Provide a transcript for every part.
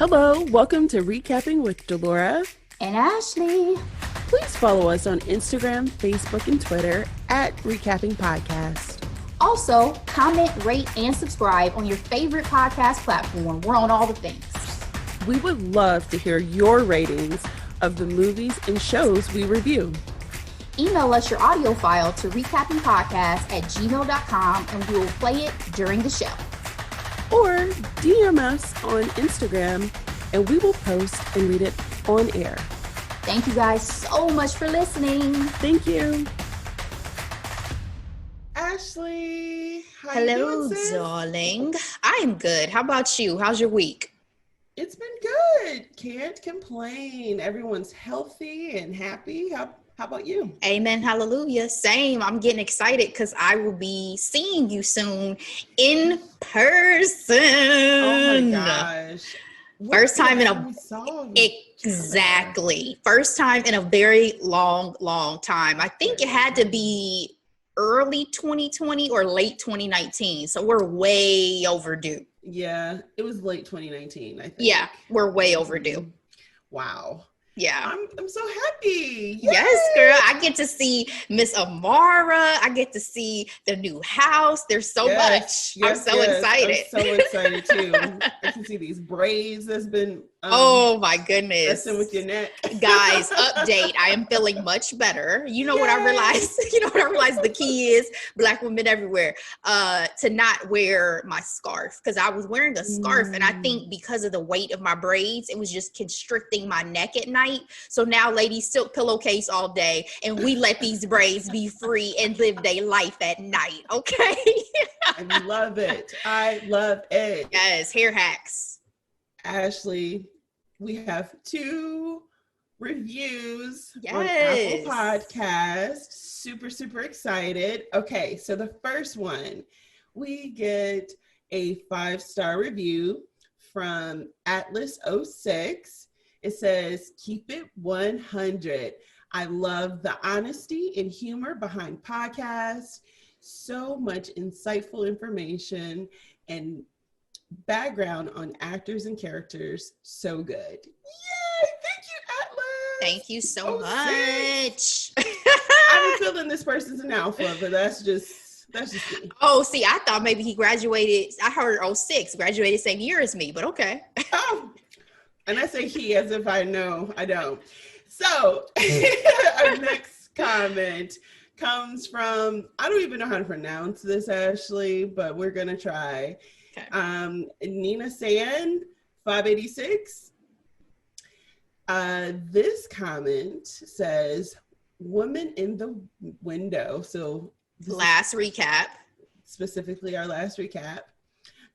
Hello, welcome to Recapping with Delora and Ashley. Please follow us on Instagram, Facebook, and Twitter at Recapping Podcast. Also, comment, rate, and subscribe on your favorite podcast platform. We're on all the things. We would love to hear your ratings of the movies and shows we review. Email us your audio file to recappingpodcast@gmail.com and we will play it during the show. Or DM us on Instagram and we will post and read it on air. Thank you guys so much for listening. Thank you. Ashley, how Hello, you doing, sis? darling. I'm good. How about you? How's your week? It's been good. Can't complain. Everyone's healthy and happy. How about you? Amen. Hallelujah. Same. I'm getting excited because I will be seeing you soon in person. Oh my gosh. First time in a First time in a very long time. I think it had to be early 2020 or late 2019. So we're way overdue. Yeah, it was late 2019, I think. Yeah, we're way overdue. Wow. Yeah. I'm so happy. Yay! Yes, girl. I get to see Miss Amara. I get to see the new house. There's so much. I'm so excited. I'm so excited too. I can see these braids that's been oh my goodness. messing with your neck. Guys, update. I am feeling much better. You know what I realized? The key is, Black women everywhere, to not wear my scarf, because I was wearing a scarf and I think because of the weight of my braids, it was just constricting my neck at night. So now, ladies, silk pillowcase all day, and we let these braids be free and live their life at night. Okay. I love it. I love it. Yes, hair hacks. Ashley, we have 2 reviews on Yes. Apple Podcast. Super excited. Okay, so the first one, we get a 5-star review from Atlas06. It says, "Keep it 100. I love the honesty and humor behind podcasts. So much insightful information and background on actors and characters. So good." Yay! Thank you, Atlas. Thank you so much. I'm feeling this person's an alpha, but that's just me. Oh, see, I thought maybe he graduated. I heard 06, graduated same year as me, but okay. Oh, and I say he as if I know. I don't. So our next comment comes from, I don't even know how to pronounce this, Ashley, but we're going to try. Okay. Nina San, 586. This comment says, "Woman in the window." So last recap. Specifically our last recap.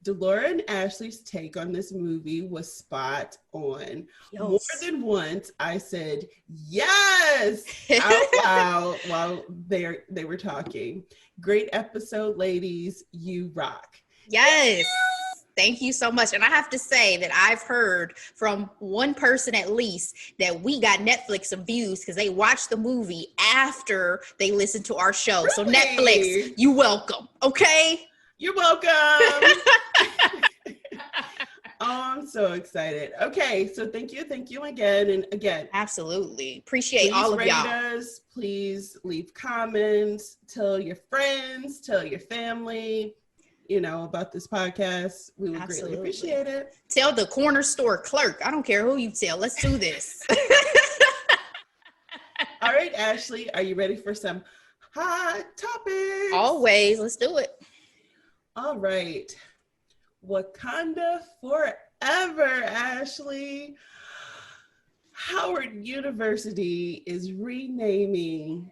Delora and Ashley's take on this movie was spot on. Yes. More than once, I said, yes, out loud while they were talking. Great episode, ladies. You rock. Yes. Thank you so much. And I have to say that I've heard from one person at least that we got Netflix some views because they watched the movie after they listened to our show. Really? So Netflix, you welcome. Okay? You're welcome. Oh, I'm so excited. Okay, so thank you again and again. Absolutely. Appreciate all of y'all. Us, please leave comments, tell your friends, tell your family, about this podcast. We would greatly appreciate it. Tell the corner store clerk. I don't care who you tell. Let's do this. All right, Ashley, are you ready for some hot topics? Always. Let's do it. All right. Wakanda forever, Ashley. Howard University is renaming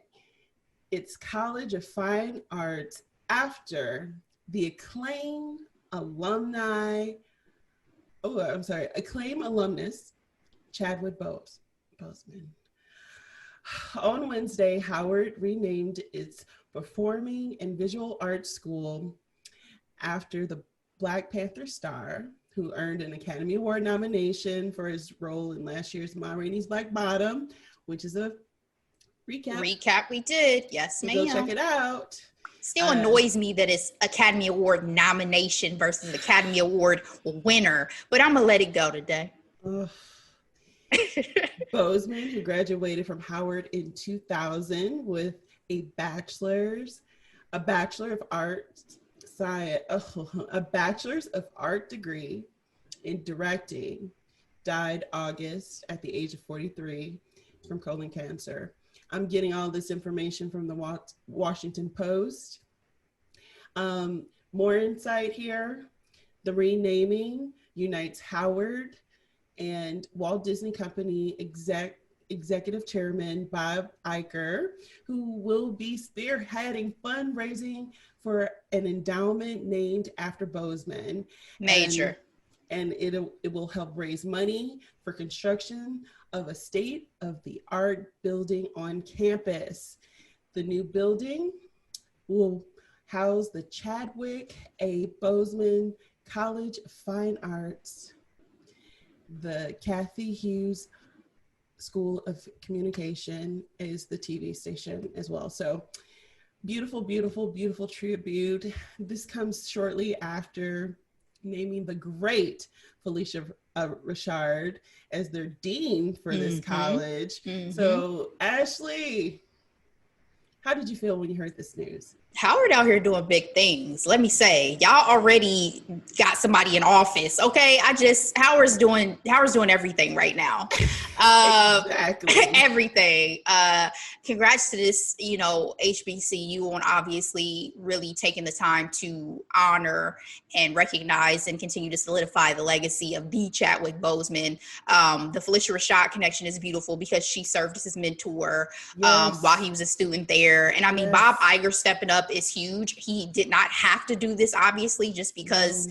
its College of Fine Arts after the acclaimed alumnus, Chadwick Boseman. On Wednesday, Howard renamed its Performing and Visual Arts School after the Black Panther star, who earned an Academy Award nomination for his role in last year's Ma Rainey's Black Bottom, which is a recap. We did. Yes, ma'am. Go check it out. Still annoys me that it's Academy Award nomination versus Academy Award winner, but I'm gonna let it go today. Ugh. Boseman, who graduated from Howard in 2000 with a bachelor's of arts science, a bachelor's of art degree in directing, died August at the age of 43 from colon cancer. I'm getting all this information from the Washington Post. More insight here. The renaming unites Howard and Walt Disney Company executive chairman Bob Iger, who will be spearheading fundraising for an endowment named after Boseman. Major. And it will help raise money for construction of a state-of-the-art building on campus. The new building will house the Chadwick Boseman College of Fine Arts, the Kathy Hughes School of Communication is the TV station as well. So beautiful, beautiful, beautiful tribute. This comes shortly after naming the great Felicia Richard as their dean for this college. So Ashley, how did you feel when you heard this news? Howard out here doing big things. Let me say, y'all already got somebody in office. Okay. Howard's doing everything right now. Exactly. Everything. Congrats to this, HBCU on obviously really taking the time to honor and recognize and continue to solidify the legacy of the Chadwick Boseman. The Felicia Rashad connection is beautiful because she served as his mentor while he was a student there. And I mean, Bob Iger stepping up is huge. He did not have to do this, obviously, just because,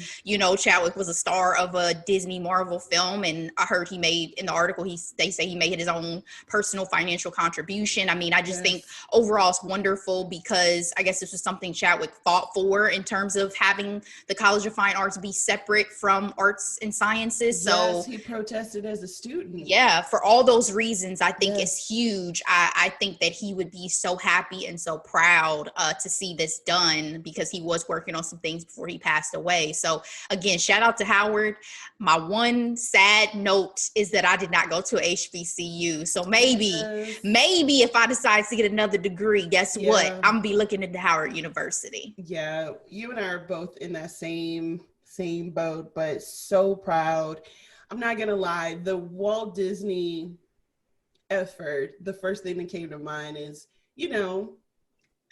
Chadwick was a star of a Disney Marvel film. And I heard he made, in the article, they say he made his own personal financial contribution. I mean, I just think overall it's wonderful because I guess this was something Chadwick fought for in terms of having the College of Fine Arts be separate from arts and sciences. So he protested as a student. Yeah, for all those reasons, I think it's huge. I think that he would be so happy and so proud to see this done because he was working on some things before he passed away. So again, shout out to Howard. My one sad note is that I did not go to a HBCU. So maybe if I decide to get another degree, guess what? I'm gonna be looking into Howard University. Yeah, you and I are both in that same boat, but so proud. I'm not gonna lie, the Walt Disney effort, the first thing that came to mind is,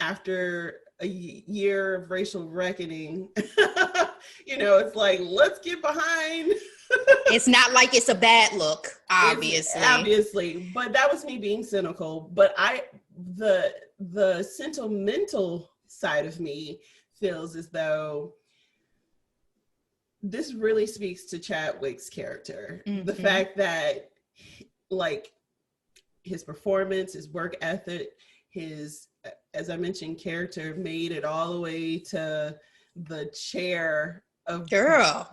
after a year of racial reckoning, it's like, let's get behind. It's not like it's a bad look, obviously. But that was me being cynical. But the sentimental side of me feels as though this really speaks to Chadwick's character. The fact that, like, his performance, his work ethic, his, as I mentioned, character made it all the way to the chair of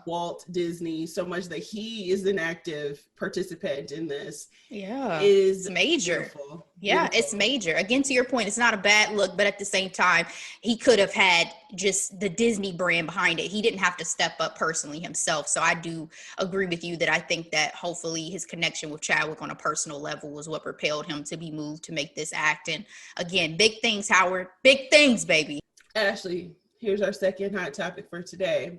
Walt Disney, so much that he is an active participant in this. Is major. Beautiful. It's major. Again, to your point, it's not a bad look, but at the same time, he could have had just the Disney brand behind it. He didn't have to step up personally himself. So I do agree with you that I think that hopefully his connection with Chadwick on a personal level was what propelled him to be moved to make this act. And again, big things, Howard. Big things, baby. Ashley, here's our second hot topic for today.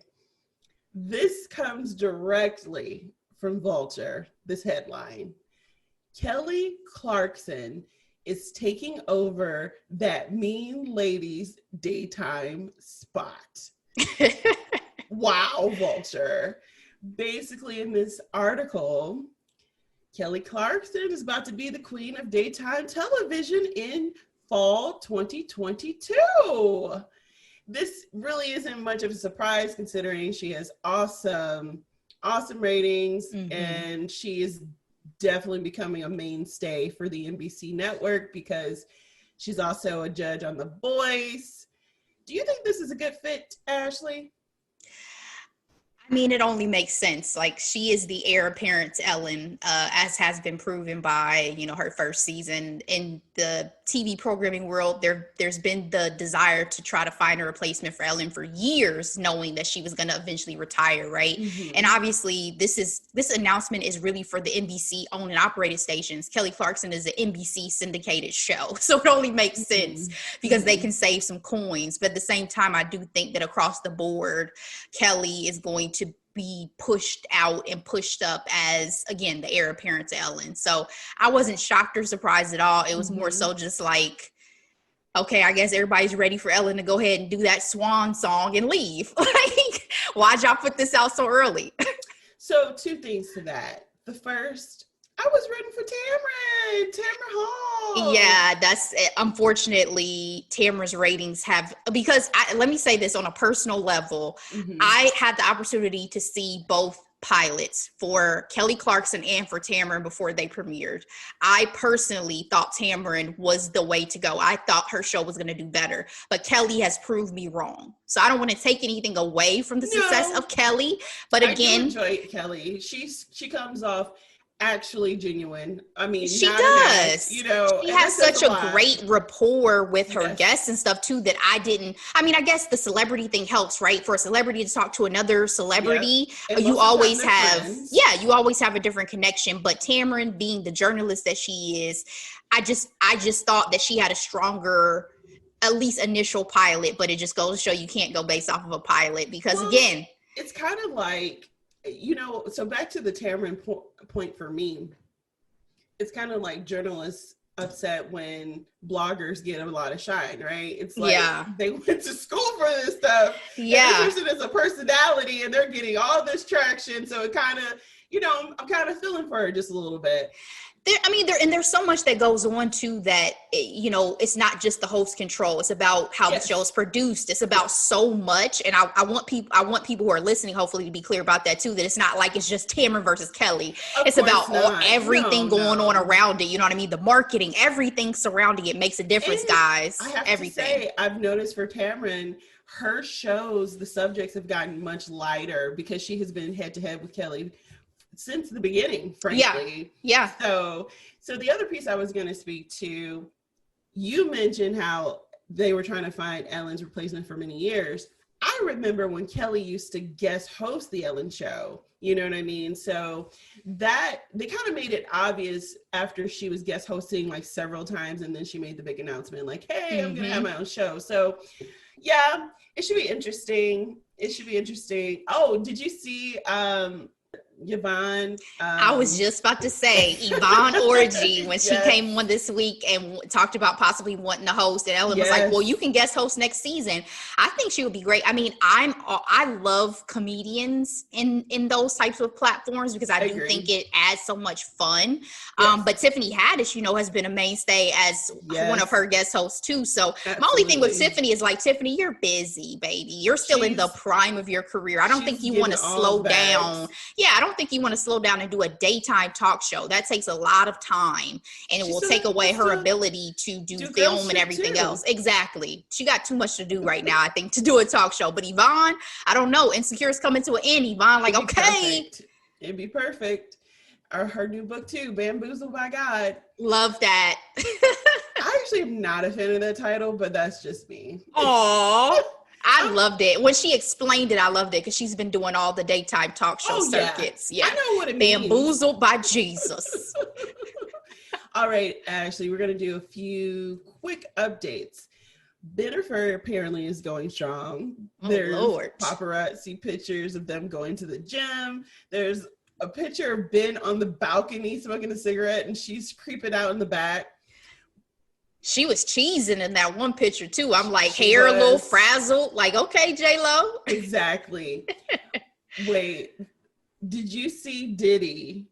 This comes directly from Vulture, this headline. Kelly Clarkson is taking over that mean lady's daytime spot. Wow, Vulture. Basically, in this article, Kelly Clarkson is about to be the queen of daytime television in fall 2022. This really isn't much of a surprise considering she has awesome ratings, and she is definitely becoming a mainstay for the NBC network because she's also a judge on The Voice. Do you think this is a good fit, Ashley? I I mean, it only makes sense. Like, she is the heir apparent to Ellen, as has been proven by, her first season. In the TV programming world, there's been the desire to try to find a replacement for Ellen for years, knowing that she was going to eventually retire, right? Mm-hmm. And obviously, this announcement is really for the NBC owned and operated stations. Kelly Clarkson is an NBC syndicated show, so it only makes sense because they can save some coins. But at the same time, I do think that across the board, Kelly is going to be pushed out and pushed up as, again, the heir apparent to Ellen. So I wasn't shocked or surprised at all. It was more so just like, okay, I guess everybody's ready for Ellen to go ahead and do that swan song and leave. Like, why'd y'all put this out so early? So 2 things to that. The first, I was rooting for Tamara Hall. Yeah, that's it. Unfortunately, Tamara's ratings have, because let me say this on a personal level. I had the opportunity to see both pilots for Kelly Clarkson and for Tamara before they premiered. I personally thought Tamara was the way to go. I thought her show was going to do better, but Kelly has proved me wrong. So I don't want to take anything away from the success of Kelly, but again, I do enjoy Kelly. She comes off actually genuine. I mean, she does. She has such a great rapport with her guests and stuff too that I guess the celebrity thing helps, right? For a celebrity to talk to another celebrity, you always have a different connection. But Tamara, being the journalist that she is, I just thought that she had a stronger, at least initial pilot, but it just goes to show you can't go based off of a pilot because again, it's kind of like, so back to the Tamara point for me, it's kind of like journalists upset when bloggers get a lot of shine, right? It's like they went to school for this stuff. Yeah. And this person is a personality and they're getting all this traction. So it kind of, I'm kind of feeling for her just a little bit. There's so much that goes on too that, it's not just the host control. It's about how the show is produced. It's about so much. And I want people who are listening, hopefully, to be clear about that too, that it's not like it's just Tamara versus Kelly. It's about everything going on around it. You know what I mean? The marketing, everything surrounding it makes a difference, guys. I have everything. To say, I've noticed for Tamara, her shows, the subjects have gotten much lighter because she has been head to head with Kelly since the beginning, frankly. Yeah. So the other piece I was going to speak to, you mentioned how they were trying to find Ellen's replacement for many years. I remember when Kelly used to guest host the Ellen show. You know what I mean? So that they kind of made it obvious after she was guest hosting like several times, and then she made the big announcement like, hey, I'm going to have my own show. So yeah, it should be interesting. Oh, did you see Yvonne? I was just about to say Yvonne Orji when she came on this week and talked about possibly wanting to host, and Ellen was like, well, you can guest host next season. I think she would be great. I mean, I love comedians in those types of platforms because I do think it adds so much fun. But Tiffany Haddish, has been a mainstay as one of her guest hosts too. So my only thing with Tiffany is like, Tiffany, you're busy, baby. You're still in the prime of your career. I don't think you want to slow down. Yeah, I don't think you want to slow down and do a daytime talk show. That takes a lot of time and it will take away her ability to do film and everything else. Exactly. She got too much to do right now, I think, to do a talk show. But Yvonne, I don't know. Insecure is coming to an end. Yvonne, like, okay. It'd be perfect. Or her new book too, Bamboozled by God. Love that. I actually am not a fan of that title, but that's just me. Aww. I loved it. When she explained it, I loved it because she's been doing all the daytime talk show circuits. Yeah. I know what it means. Bamboozled by Jesus. All right, Ashley, we're going to do a few quick updates. Bennifer apparently is going strong. There's paparazzi pictures of them going to the gym. There's a picture of Ben on the balcony smoking a cigarette and she's creeping out in the back. She was cheesing in that one picture too. I'm like, hair a little frazzled. Like, okay, J-Lo. Exactly. Wait, did you see Diddy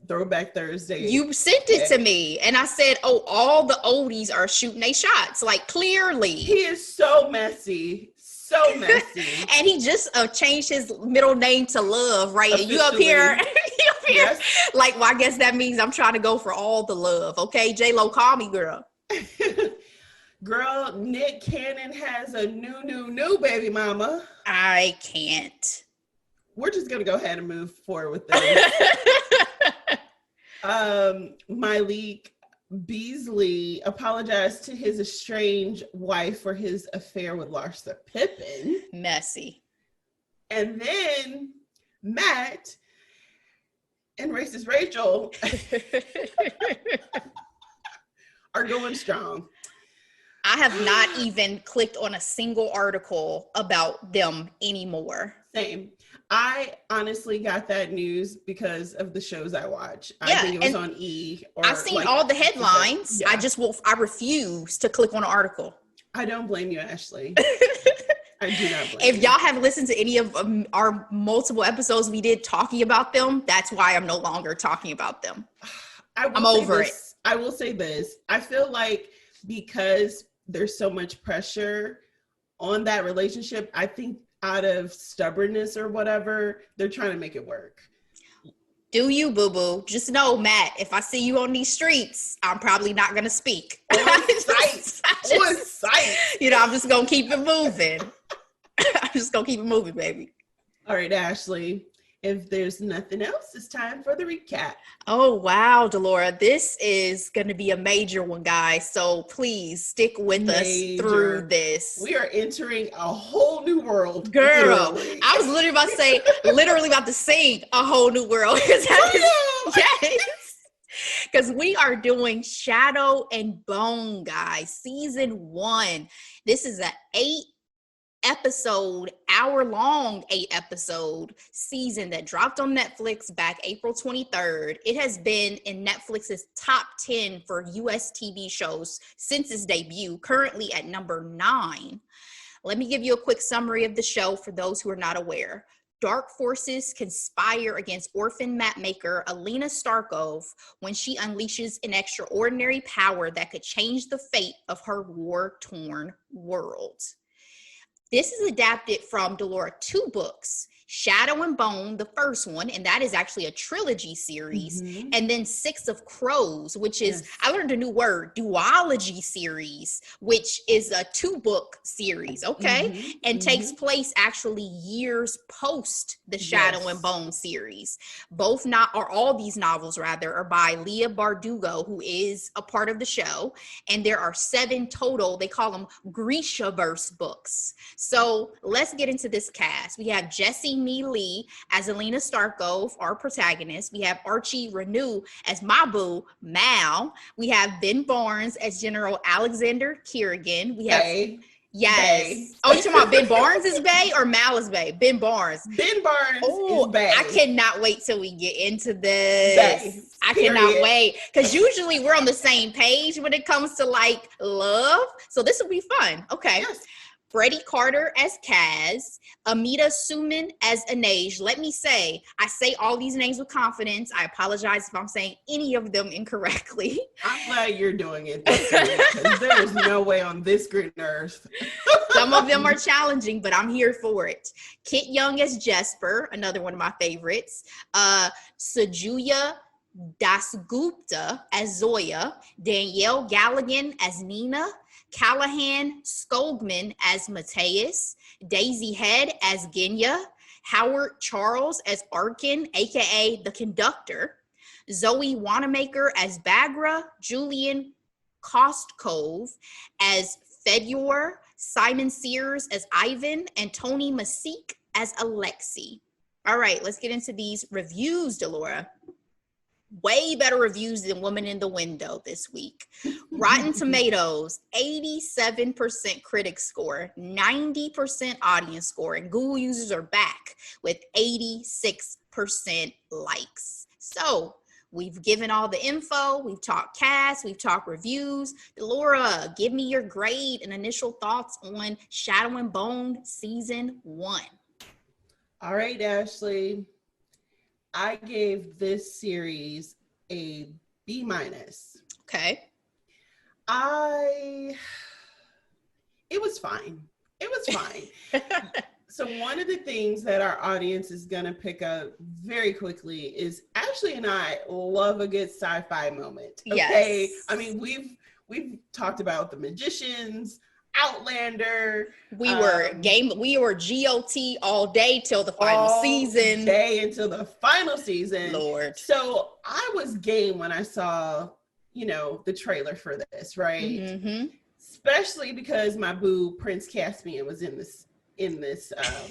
Throwback Thursday? You sent it to me and I said, oh, all the oldies are shooting their shots. Like, clearly. He is so messy. So messy. And he just changed his middle name to Love, right? And you up here. Yes. Like, well, I guess that means I'm trying to go for all the love. Okay, J-Lo, call me, girl. Girl, Nick Cannon has a new baby mama. I can't. we're just gonna go ahead and move forward with this. Malik Beasley apologized to his estranged wife for his affair with Larsa Pippen. Messy. And then Matt and racist Rachel are going strong. I have not even clicked on a single article about them anymore. Same. I honestly got that news because of the shows I watch. Yeah, I think it was on E! Or I've seen all the headlines. Yeah. I refuse to click on an article. I don't blame you, Ashley. I do not blame If you. y'all have listened to any of our multiple episodes we did talking about them, that's why I'm no longer talking about them. I'm over it. I will say this. I feel like because there's so much pressure on that relationship, I think out of stubbornness or whatever, they're trying to make it work. Do you, boo-boo? Just know, Matt, if I see you on these streets, I'm probably not going to speak. On sight. You know, I'm just going to keep it moving. I'm just going to keep it moving, baby. All right, Ashley. If there's nothing else, it's time for the recap. Oh, wow, Delora. This is going to be a major one, guys. So please stick with us through this. We are entering a whole new world. Girl, literally. I was literally about to sing a whole new world. Yes. Because we are doing Shadow and Bone, guys. Season 1. This is an 8-episode, hour-long 8-episode season that dropped on Netflix back April 23rd. It has been in Netflix's top 10 for US TV shows since its debut, currently at number 9. Let me give you a quick summary of the show for those who are not aware. Dark forces conspire against orphan mapmaker Alina Starkov when she unleashes an extraordinary power that could change the fate of her war-torn world. This is adapted from Delora 2 books, Shadow and Bone, the first one, and that is actually a trilogy series, and then 6 of Crows, which is, I learned a new word, duology series, which is a 2-book series, and takes place actually years post the Shadow and Bone series. All these novels rather are by Leah Bardugo, who is a part of the show, and there are 7 total, they call them Grishaverse books. So let's get into this cast. We have Jessie Nee Lee as Alina Starkov, our protagonist. We have Archie Renew as my boo, Mal. We have Ben Barnes as General Alexander Kerrigan. We have Bae. Oh, you talking about Ben Barnes is Bae or Mal is Bae? Ben Barnes. Ben Barnes is Bae. I cannot wait till we get into this. Bae. I cannot wait. Because usually we're on the same page when it comes to like love. So this will be fun. Okay. Yes. Freddie Carter as Kaz, Amita Suman as Anaj. Let me say, I say all these names with confidence. I apologize if I'm saying any of them incorrectly. I'm glad you're doing it this week, because there is no way on this green earth. Some of them are challenging, but I'm here for it. Kit Young as Jesper, another one of my favorites. Sajuya Dasgupta as Zoya, Danielle Galligan as Nina, Callahan Skogman as Mateus, Daisy Head as Genya, Howard Charles as Arkin, aka the conductor, Zoe Wanamaker as Bagra, Julian Kostkov as Fedor, Simon Sears as Ivan, and Tony Masik as Alexi. All right, let's get into these reviews, Delora. Way better reviews than Woman in the Window this week. Rotten Tomatoes, 87% critic score, 90% audience score, and Google users are back with 86% likes. So we've given all the info, we've talked cast, we've talked reviews. Delora, give me your grade and initial thoughts on Shadow and Bone Season 1. All right, Ashley. I gave this series a B-. Okay. It was fine. So one of the things that our audience is going to pick up very quickly is Ashley and I love a good sci-fi moment. Okay. Yes. I mean, we've talked about The Magicians, Outlander. We were GOT all day till the final season. All day until the final season. Lord. So I was game when I saw, the trailer for this, right? Mm-hmm. Especially because my boo Prince Caspian was in this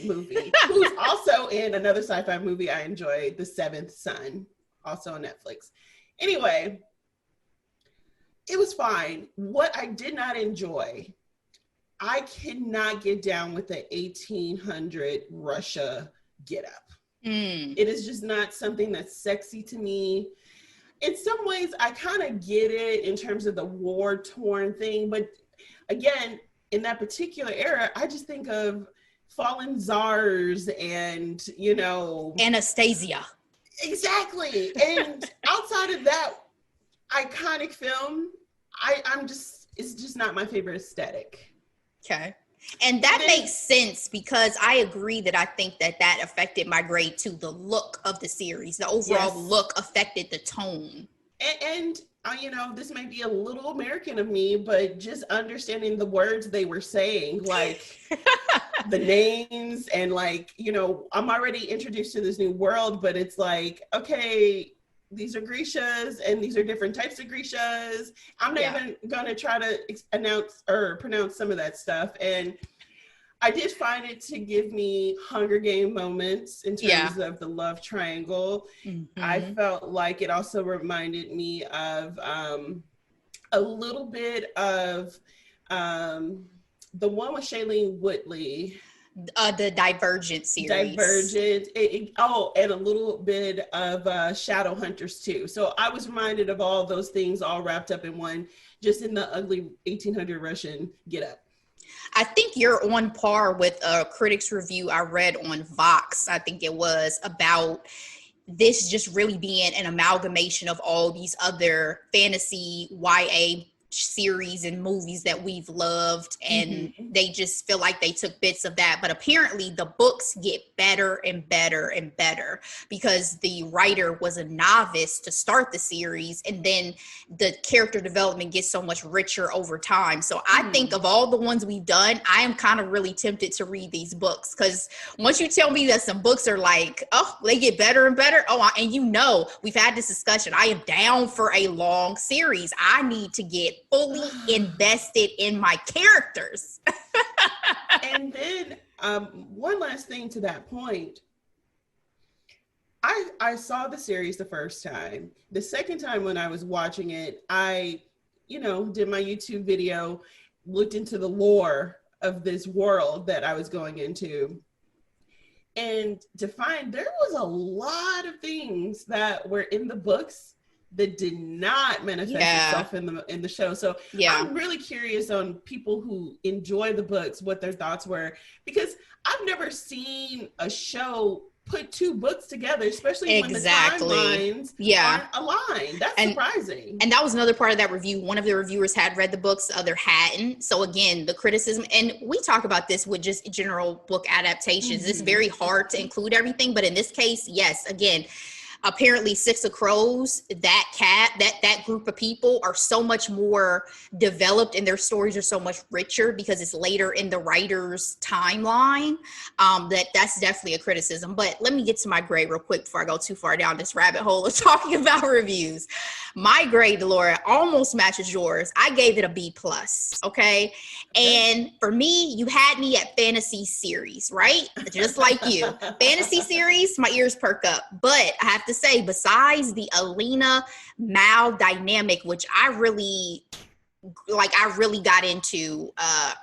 movie, who's also in another sci-fi movie I enjoyed, The Seventh Son, also on Netflix. Anyway, it was fine. What I did not enjoy, I cannot get down with the 1800 Russia get up. It is just not something that's sexy to me. In some ways, I kind of get it in terms of the war-torn thing, but again, in that particular era, I just think of fallen czars and, Anastasia. Exactly. And outside of that iconic film, it's just not my favorite aesthetic. Okay. And that makes sense because I agree that I think that affected my grade too. The look of the series, the overall look affected the tone. And this may be a little American of me, but just understanding the words they were saying, like the names and I'm already introduced to this new world, but it's like, okay, these are Grecias and these are different types of Grecias. I'm not even going to try to announce or pronounce some of that stuff. And I did find it to give me Hunger Game moments in terms of the love triangle. Mm-hmm. I felt like it also reminded me of a little bit of the one with Shailene Woodley. The Divergent series. Divergent. And a little bit of Shadowhunters too. So I was reminded of all those things all wrapped up in one, just in the ugly 1800 Russian get up. I think you're on par with a critic's review I read on Vox. I think it was about this just really being an amalgamation of all these other fantasy YA series and movies that we've loved, and they just feel like they took bits of that. But apparently the books get better and better and better because the writer was a novice to start the series, and then the character development gets so much richer over time. So I think of all the ones we've done, I am kind of really tempted to read these books, because once you tell me that some books are like, oh, they get better and better, and we've had this discussion, I am down for a long series. I need to get fully invested in my characters. And then one last thing to that point. I saw the series the first time. The second time when I was watching it, I, did my YouTube video, looked into the lore of this world that I was going into. And to find there was a lot of things that were in the books that did not manifest itself in the show. So I'm really curious on people who enjoy the books, what their thoughts were, because I've never seen a show put two books together, especially when the timelines aren't aligned. That's surprising. And that was another part of that review. One of the reviewers had read the books, the other hadn't. So again, the criticism, and we talk about this with just general book adaptations. It's very hard to include everything, but in this case, yes, again, apparently Six of Crows, that group of people are so much more developed and their stories are so much richer because it's later in the writer's timeline. That's definitely a criticism. But let me get to my grade real quick before I go too far down this rabbit hole of talking about reviews. My grade, Delora, almost matches yours. I gave it a B+, okay? And for me, you had me at fantasy series, right? Just like you. Fantasy series, my ears perk up. But I have to say, besides the Alina Mal dynamic, which I really got into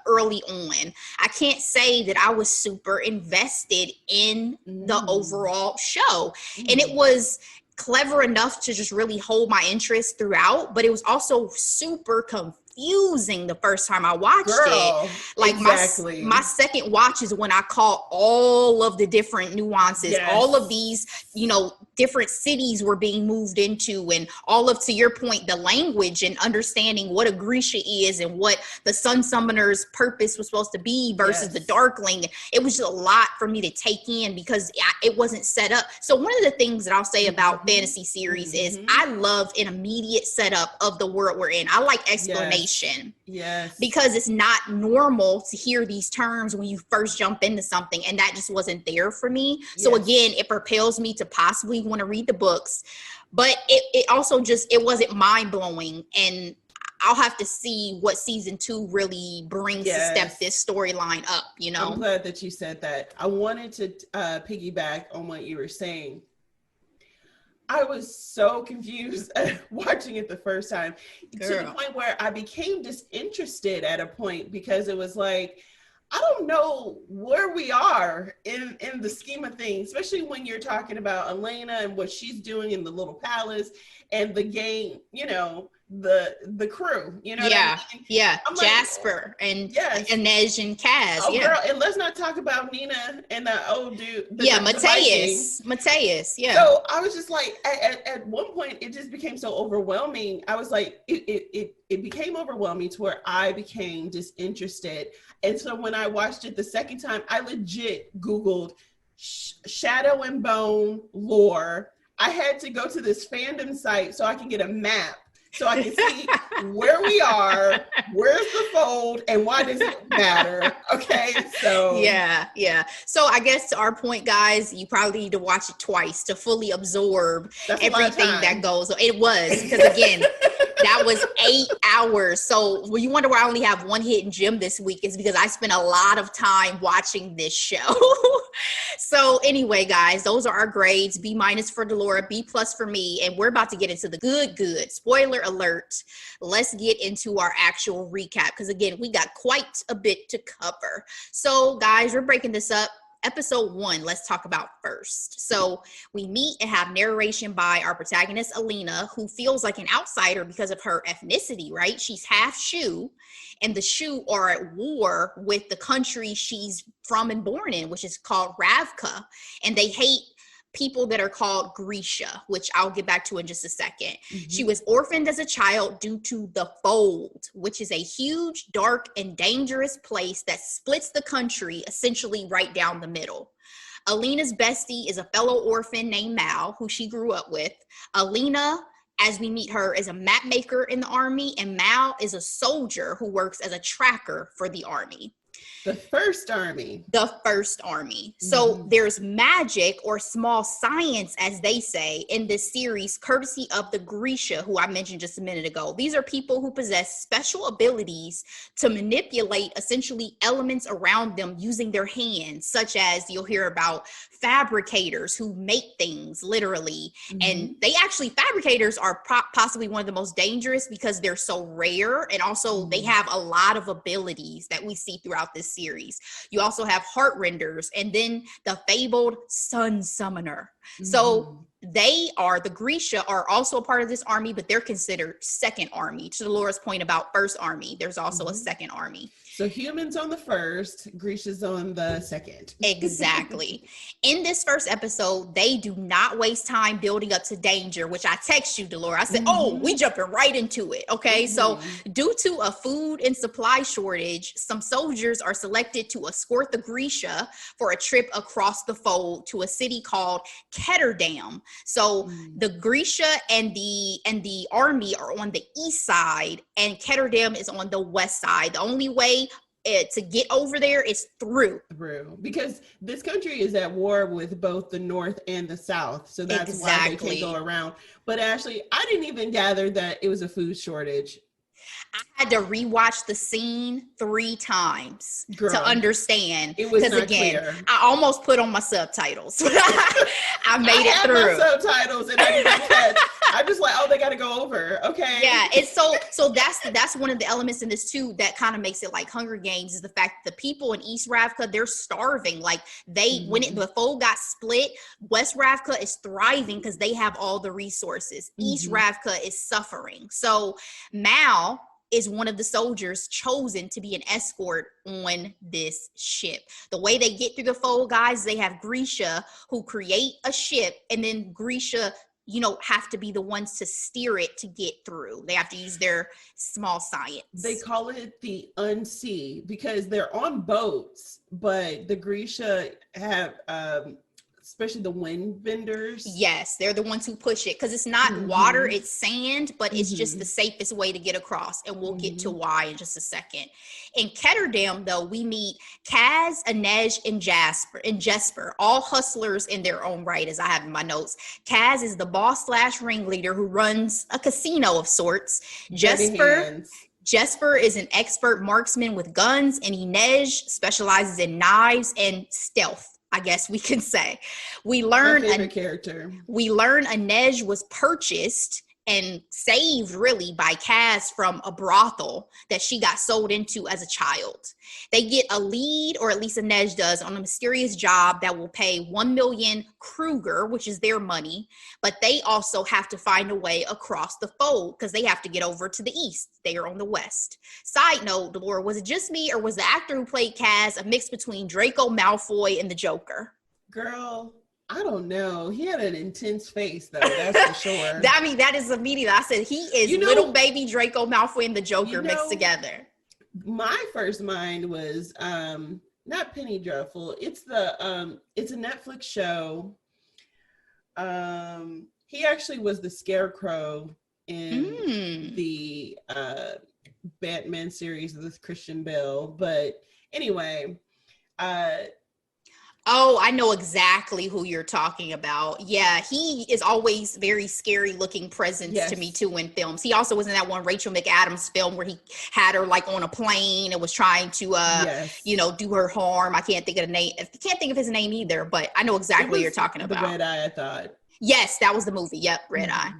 early on, I can't say that I was super invested in the overall show. And it was clever enough to just really hold my interest throughout, but it was also super confusing the first time I watched it. Like my second watch is when I caught all of the different nuances, all of these, different cities were being moved into, and all of, to your point, the language and understanding what a Grisha is and what the Sun Summoner's purpose was supposed to be versus the Darkling. It was just a lot for me to take in because it wasn't set up. So one of the things that I'll say about fantasy series is I love an immediate setup of the world we're in. I like explanation. information. Yes. Because it's not normal to hear these terms when you first jump into something, and that just wasn't there for me. So again, it propels me to possibly want to read the books, but it also just, it wasn't mind-blowing, and I'll have to see what season 2 really brings to step this storyline up, you know? I'm glad that you said that. I wanted to piggyback on what you were saying. I was so confused watching it the first time, to the point where I became disinterested at a point, because it was like, I don't know where we are in the scheme of things, especially when you're talking about Elena and what she's doing in the little palace and the gang, you know, the crew, you know what I mean? Yeah, I'm Jasper like, and Inej and Kaz. Oh, girl, and let's not talk about Nina and the old dude. Mateus, yeah. So I was just like, at one point, it just became so overwhelming. I was like, it became overwhelming to where I became disinterested. And so when I watched it the second time, I legit Googled Shadow and Bone lore. I had to go to this fandom site so I can get a map, so I can see where we are, where's the fold, and why does it matter? Okay, so. Yeah. So I guess to our point, guys, you probably need to watch it twice to fully absorb everything that goes. So it was, because again, that was 8 hours. So when you wonder why I only have one hidden gem this week, is because I spent a lot of time watching this show. So anyway, guys, those are our grades. B- for Delora, B+ for me, and we're about to get into the good. Spoiler alert. Let's get into our actual recap, because again, we got quite a bit to cover. So guys, we're breaking this up. Episode 1, let's talk about first. So we meet and have narration by our protagonist, Alina, who feels like an outsider because of her ethnicity, right? She's half Shu, and the Shu are at war with the country she's from and born in, which is called Ravka, and they hate people that are called Grisha, which I'll get back to in just a second. Mm-hmm. She was orphaned as a child due to the Fold, which is a huge, dark, and dangerous place that splits the country essentially right down the middle. Alina's bestie is a fellow orphan named Mal, who she grew up with. Alina, as we meet her, is a map maker in the army, and Mal is a soldier who works as a tracker for the army. The first army. So there's magic, or small science, as they say, in this series, courtesy of the Grisha, who I mentioned just a minute ago. These are people who possess special abilities to manipulate essentially elements around them using their hands, such as you'll hear about fabricators who make things literally. And they actually, fabricators are possibly one of the most dangerous because they're so rare, and also they have a lot of abilities that we see throughout this series. You also have heart renders, and then the fabled sun summoner. So the Grisha are also a part of this army, but they're considered second army. To Laura's point about first army, there's also a second army. So humans on the first, Grisha's on the second. Exactly. In this first episode, they do not waste time building up to danger, which I text you, Delora. I said, we jumping right into it. Okay. So due to a food and supply shortage, some soldiers are selected to escort the Grisha for a trip across the Fold to a city called Ketterdam. So the Grisha and the army are on the east side, and Ketterdam is on the west side. The only way to get over there is through, because this country is at war with both the north and the south, so that's why they can go around. But Ashley, I didn't even gather that it was a food shortage. I had to rewatch the scene 3 times to understand. It was not clear. I almost put on my subtitles. I made it through. I had my subtitles and I didn't catch. I'm just like, they got to go over. Okay. Yeah, it's so that's one of the elements in this too that kind of makes it like Hunger Games, is the fact that the people in East Ravka, they're starving. Like when the Fold got split, West Ravka is thriving because they have all the resources. East Ravka is suffering. So Mal is one of the soldiers chosen to be an escort on this ship. The way they get through the Fold, guys, they have Grisha who create a ship, and then Grisha, have to be the ones to steer it to get through. They have to use their small science. They call it the unsea because they're on boats, but the Grisha have especially the wind vendors. Yes, they're the ones who push it because it's not water, it's sand, but it's just the safest way to get across. And we'll get to why in just a second. In Ketterdam, though, we meet Kaz, Inej, and Jesper, all hustlers in their own right, as I have in my notes. Kaz is the boss / ringleader who runs a casino of sorts. Jesper is an expert marksman with guns, and Inej specializes in knives and stealth, I guess we can say. We learn my favorite character. We learn Inej was purchased and saved really by Kaz from a brothel that she got sold into as a child. They get a lead, or at least Inej does, on a mysterious job that will pay 1 million Kruger, which is their money, but they also have to find a way across the fold because they have to get over to the east. They are on the west. Side note, Delora, was it just me, or was the actor who played Kaz a mix between Draco Malfoy and the Joker? Girl, I don't know. He had an intense face, though. That's for sure. I mean, that is immediate. I said he is little baby Draco Malfoy and the Joker mixed together. My first mind was not Penny Dreadful. It's a Netflix show. He actually was the Scarecrow in the Batman series with Christian Bale. But anyway, oh, I know exactly who you're talking about. Yeah, he is always very scary looking presence to me too in films. He also was in that one Rachel McAdams film where he had her like on a plane and was trying to do her harm. I can't think of the name. I can't think of his name either, but I know exactly what you're talking about. The Red Eye, I thought. Yes, that was the movie. Yep, Red Eye.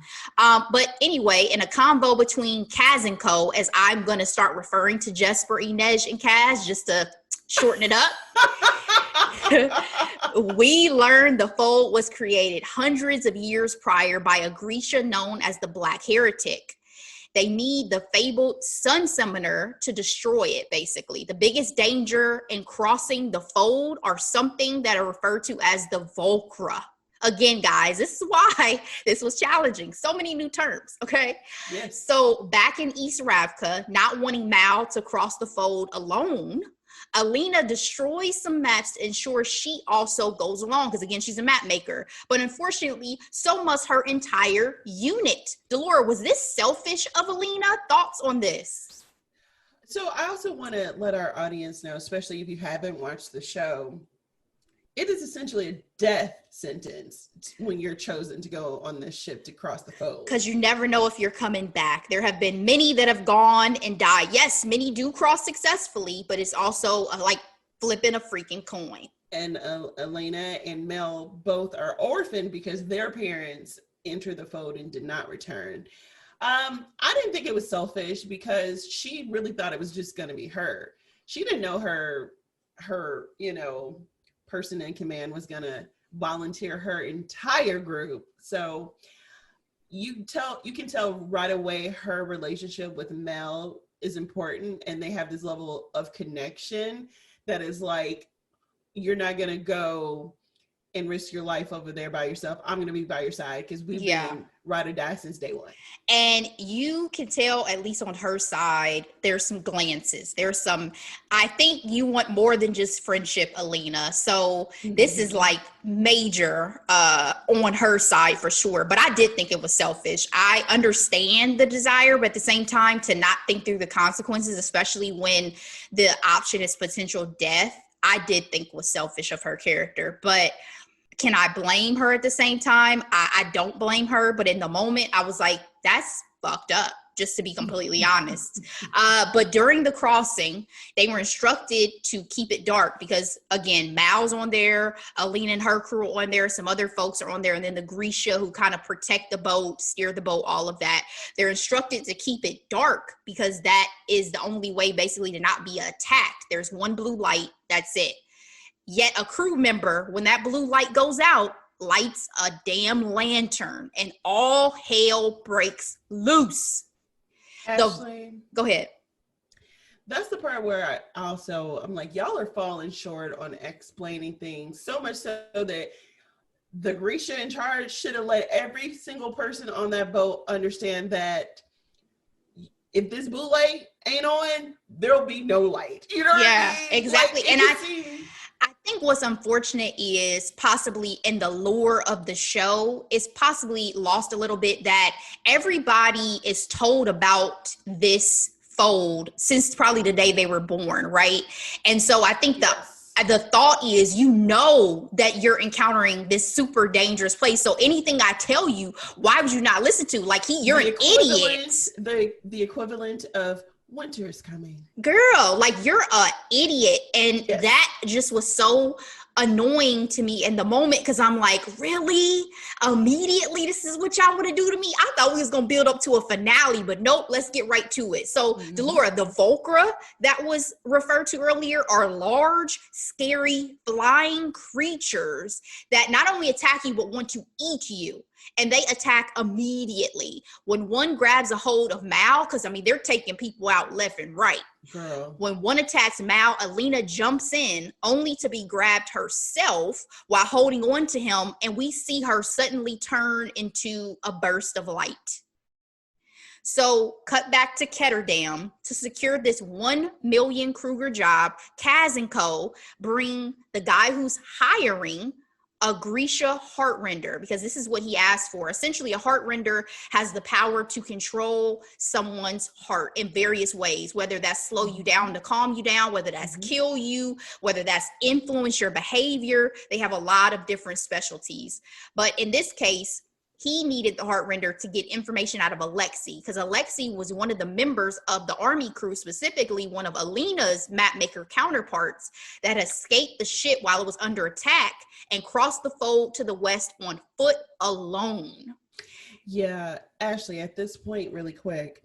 But anyway, in a combo between Kaz and Co., as I'm going to start referring to Jesper, Inej, and Kaz just to shorten it up. We learned the fold was created hundreds of years prior by a Grisha known as the Black Heretic. They need the fabled Sun Summoner to destroy it, basically. The biggest danger in crossing the fold are something that are referred to as the Volcra. Again, guys, this is why this was challenging. So many new terms, okay? Yes. So back in East Ravka, not wanting Mal to cross the fold alone, Alina destroys some maps to ensure she also goes along because, again, she's a map maker. But unfortunately, so must her entire unit. Delora, was this selfish of Alina? Thoughts on this? So I also want to let our audience know, especially if you haven't watched the show, it is essentially a death sentence when you're chosen to go on this ship to cross the fold. Because you never know if you're coming back. There have been many that have gone and died. Yes, many do cross successfully, but it's also like flipping a freaking coin. And Elena and Mel both are orphaned because their parents entered the fold and did not return. I didn't think it was selfish because she really thought it was just going to be her. She didn't know her, person in command was going to volunteer her entire group. So you can tell right away her relationship with Mel is important, and they have this level of connection that is like, you're not going to go and risk your life over there by yourself. I'm going to be by your side because we've been ride or die since day one. And you can tell, at least on her side, there's some glances. There's some, I think you want more than just friendship, Alina. So this is like major on her side for sure. But I did think it was selfish. I understand the desire, but at the same time, to not think through the consequences, especially when the option is potential death, I did think was selfish of her character. But can I blame her at the same time? I don't blame her, but in the moment I was like, that's fucked up, just to be completely honest. But during the crossing, they were instructed to keep it dark because, again, Mal's on there, Alina and her crew on there, some other folks are on there, and then the Grisha who kind of protect the boat, steer the boat, all of that. They're instructed to keep it dark because that is the only way basically to not be attacked. There's one blue light, that's it. Yet a crew member, when that blue light goes out, lights a damn lantern and all hell breaks loose. Ashley, go ahead. That's the part where I'm like, y'all are falling short on explaining things so much so that the Grisha in charge should have let every single person on that boat understand that if this blue light ain't on, there'll be no light. You know what I mean? Exactly. Like, and I think what's unfortunate is possibly in the lore of the show is possibly lost a little bit that everybody is told about this fold since probably the day they were born, right? And so I think the thought is, you know, that you're encountering this super dangerous place. So anything I tell you, why would you not listen to? Like, you're an idiot. The equivalent of winter is coming. Girl, like, you're an idiot. And that just was so annoying to me in the moment, because I'm like, really? Immediately, this is what y'all want to do to me? I thought we was going to build up to a finale, but nope, let's get right to it. So, Delora, the Volcra that was referred to earlier are large, scary, flying creatures that not only attack you, but want to eat you. And they attack immediately. When one grabs a hold of Mal, because, I mean, they're taking people out left and right. Girl. When one attacks Mal, Alina jumps in only to be grabbed herself while holding on to him. And we see her suddenly turn into a burst of light. So cut back to Ketterdam. To secure this 1 million Kruger job, Kaz and Co. bring the guy who's hiring a Grisha heartrender, because this is what he asked for. Essentially, a heartrender has the power to control someone's heart in various ways, whether that's slow you down to calm you down, whether that's kill you, whether that's influence your behavior. They have a lot of different specialties. But in this case, he needed the heartrender to get information out of Alexei, because Alexei was one of the members of the army crew, specifically one of Alina's mapmaker counterparts, that escaped the ship while it was under attack and crossed the fold to the west on foot alone. Yeah, Ashley, at this point, really quick,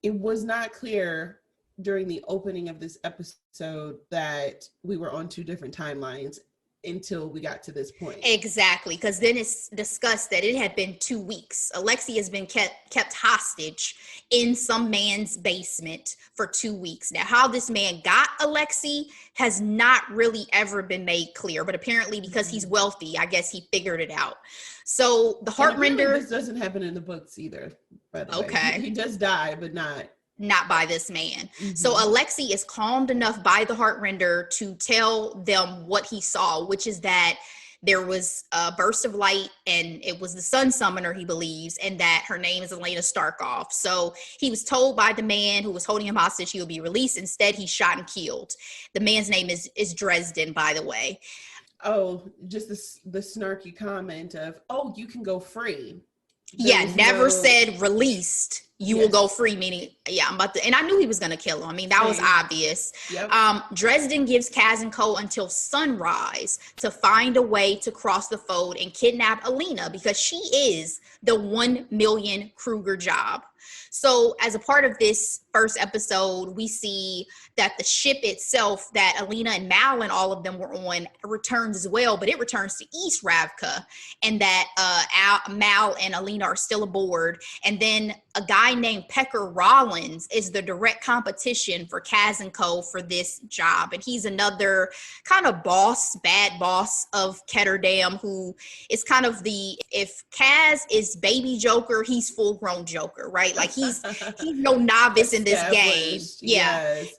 it was not clear during the opening of this episode that we were on 2 different timelines until we got to this point. Exactly, because then it's discussed that it had been 2 weeks. Alexei has been kept hostage in some man's basement for 2 weeks. Now, how this man got Alexei has not really ever been made clear, but apparently because he's wealthy, I guess he figured it out. So the heartrender... This doesn't happen in the books either, by the way. Okay. He does die, but not by this man. So Alexei is calmed enough by the heartrender to tell them what he saw, which is that there was a burst of light and it was the sun summoner, he believes, and that her name is Elena Starkov. So he was told by the man who was holding him hostage he would be released. Instead, he's shot and killed. The man's name is Dresden, by the way. Oh, just the snarky comment of, oh, you can go free. Never said released. You will go free, meaning, I'm about to, and I knew he was going to kill him. I mean, that was obvious. Yep. Dresden gives Kaz and Co. until sunrise to find a way to cross the fold and kidnap Alina, because she is the 1 million Kruger job. So as a part of this first episode, we see that the ship itself that Alina and Mal and all of them were on returns as well, but it returns to East Ravka, and that Mal and Alina are still aboard. And then a guy named Pecker Rollins is the direct competition for Kaz and Co. for this job. And he's another kind of bad boss of Ketterdam, who is kind of if Kaz is baby Joker, he's full grown Joker, right? Like he's no novice in this game.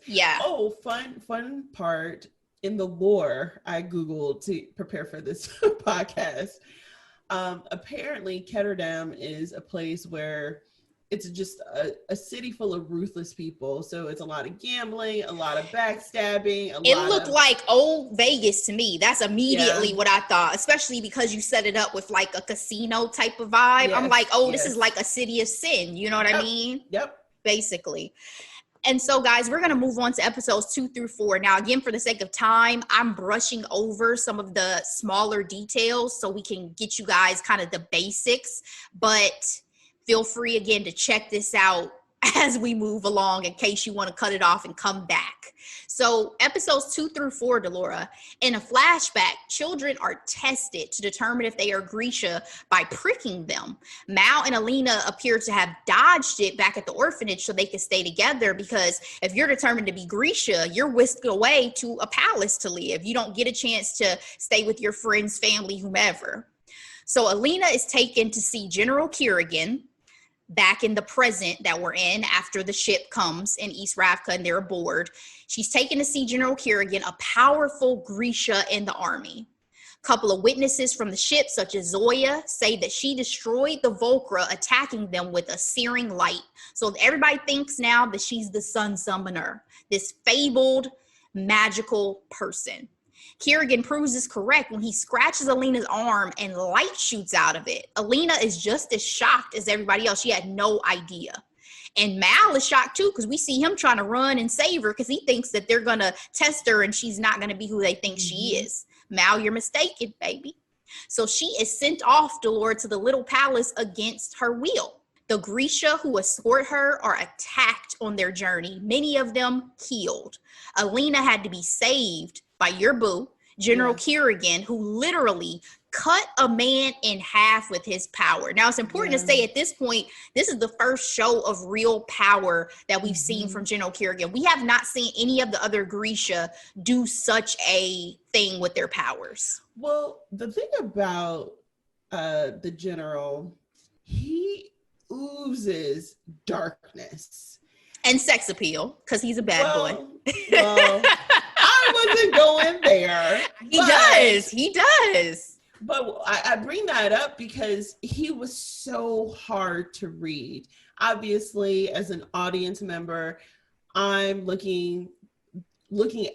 Yeah. Oh, fun part in the lore I Googled to prepare for this podcast. Apparently Ketterdam is a place where it's just a city full of ruthless people. So it's a lot of gambling, a lot of backstabbing. It looked like old Vegas to me. That's immediately what I thought, especially because you set it up with like a casino type of vibe. Yes, I'm like, this is like a city of sin. You know what I mean? Yep. Basically. And so, guys, we're going to move on to episodes 2 through 4. Now, again, for the sake of time, I'm brushing over some of the smaller details so we can get you guys kind of the basics. But feel free, again, to check this out as we move along in case you want to cut it off and come back. So episodes 2 through 4, Delora, in a flashback, children are tested to determine if they are Grisha by pricking them. Mal and Alina appear to have dodged it back at the orphanage so they could stay together, because if you're determined to be Grisha, you're whisked away to a palace to live. You don't get a chance to stay with your friends, family, whomever. So Alina is taken to see General Kerrigan. back in the present that we're in after the ship comes in East Ravka and they're aboard. She's taken to see General Kerrigan, a powerful Grisha in the army. A couple of witnesses from the ship, such as Zoya, say that she destroyed the Volcra, attacking them with a searing light. So everybody thinks now that she's the sun summoner, this fabled magical person. Kerrigan proves this correct when he scratches Alina's arm and light shoots out of it. Alina is just as shocked as everybody else. She had no idea. And Mal is shocked too, because we see him trying to run and save her because he thinks that they're going to test her and she's not going to be who they think she is. Mal, you're mistaken, baby. So she is sent off, Delora, to the little palace against her will. The Grisha who escort her are attacked on their journey, many of them killed. Alina had to be saved by your boo, General Kerrigan, who literally cut a man in half with his power. Now, it's important to say at this point, this is the first show of real power that we've seen from General Kerrigan. We have not seen any of the other Grisha do such a thing with their powers. Well, the thing about the general, he oozes darkness. And sex appeal, because he's a bad boy. Well, I wasn't going there. He does. But I bring that up because he was so hard to read. Obviously, as an audience member, I'm looking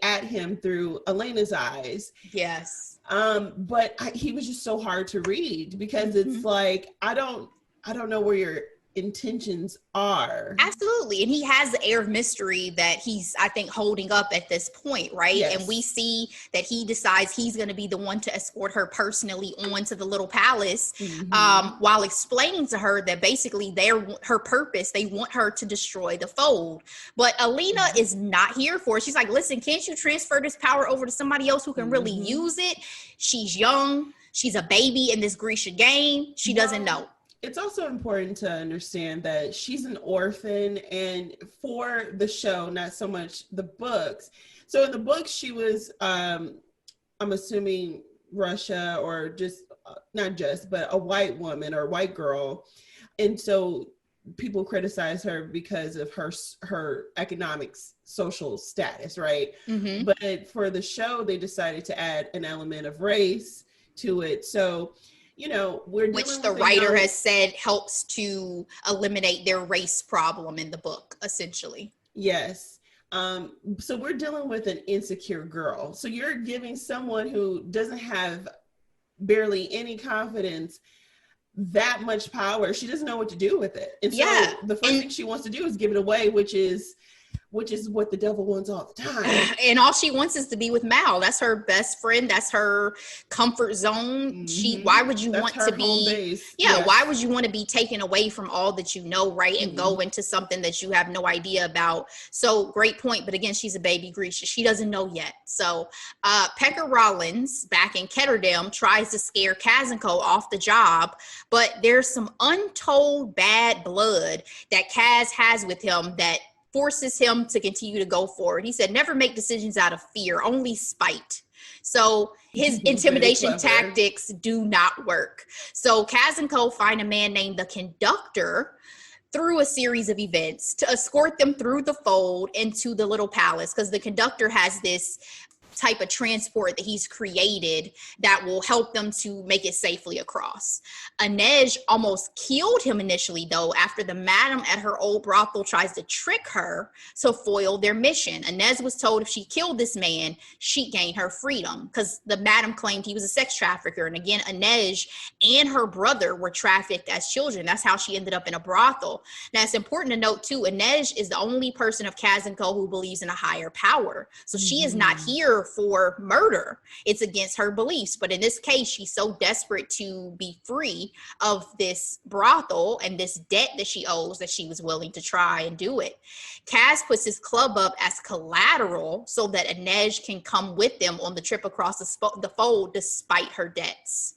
at him through Elena's eyes. Yes. But he was just so hard to read because it's like, I don't know where your intentions are. Absolutely. And he has the air of mystery that he's, I think, holding up at this point, right? Yes. And we see that he decides he's going to be the one to escort her personally onto the little palace, while explaining to her that basically her purpose, they want her to destroy the fold. But Alina is not here for it. She's like, listen, can't you transfer this power over to somebody else who can really use it? She's young. She's a baby in this Grisha game. She doesn't know. It's also important to understand that she's an orphan, and for the show, not so much the books. So in the books, she was, I'm assuming Russia, or just, not just, but a white woman or a white girl. And so people criticize her because of her economic social status, right? But for the show, they decided to add an element of race to it. So, you know, which the writer has said helps to eliminate their race problem in the book, essentially. Yes. So we're dealing with an insecure girl. So you're giving someone who doesn't have barely any confidence that much power. She doesn't know what to do with it. And so the first thing she wants to do is give it away, which is what the devil wants all the time. And all she wants is to be with Mal. That's her best friend. That's her comfort zone. Why would you want to be, why would you want to be taken away from all that you know, right? And go into something that you have no idea about. So great point. But again, she's a baby Grisha. She doesn't know yet. So Pekka Rollins back in Ketterdam tries to scare Kazenko off the job, but there's some untold bad blood that Kaz has with him that forces him to continue to go forward. He said, never make decisions out of fear, only spite. So his intimidation tactics do not work. So Kaz and Co find a man named the Conductor through a series of events to escort them through the fold into the little palace, because the Conductor has this type of transport that he's created that will help them to make it safely across. Inej almost killed him initially, though, after the madam at her old brothel tries to trick her to foil their mission. Inej was told if she killed this man, she'd gain her freedom, because the madam claimed he was a sex trafficker. And again, Inej and her brother were trafficked as children. That's how she ended up in a brothel. Now, it's important to note, too, Inej is the only person of Kaz and Co who believes in a higher power. So she is not here for murder. It's against her beliefs. But in this case, she's so desperate to be free of this brothel and this debt that she owes that she was willing to try and do it. Kaz puts his club up as collateral so that Inej can come with them on the trip across the fold despite her debts.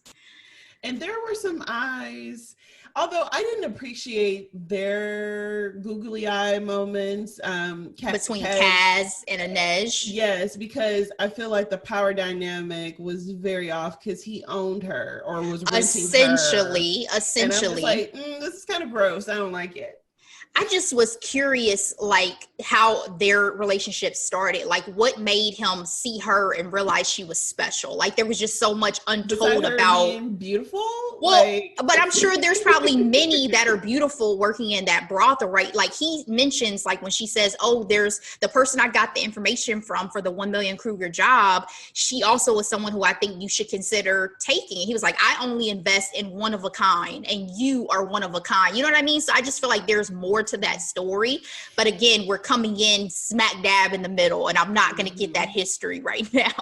And there were some eyes, although I didn't appreciate their googly eye moments. Between Kaz and Inej. Yes, because I feel like the power dynamic was very off because he owned her or was renting Essentially. her. And I was like, this is kind of gross. I don't like it. I just was curious, like, how their relationship started. Like, what made him see her and realize she was special? Like, there was just so much untold about being beautiful. Well, but I'm sure there's probably many that are beautiful working in that brothel, right? Like, he mentions, like, when she says, oh, there's the person I got the information from for the 1 million Kruger job. She also is someone who I think you should consider taking. He was like, I only invest in one of a kind, and you are one of a kind. You know what I mean? So I just feel like there's more to that story. But again, we're coming in smack dab in the middle, and I'm not going to get that history right now.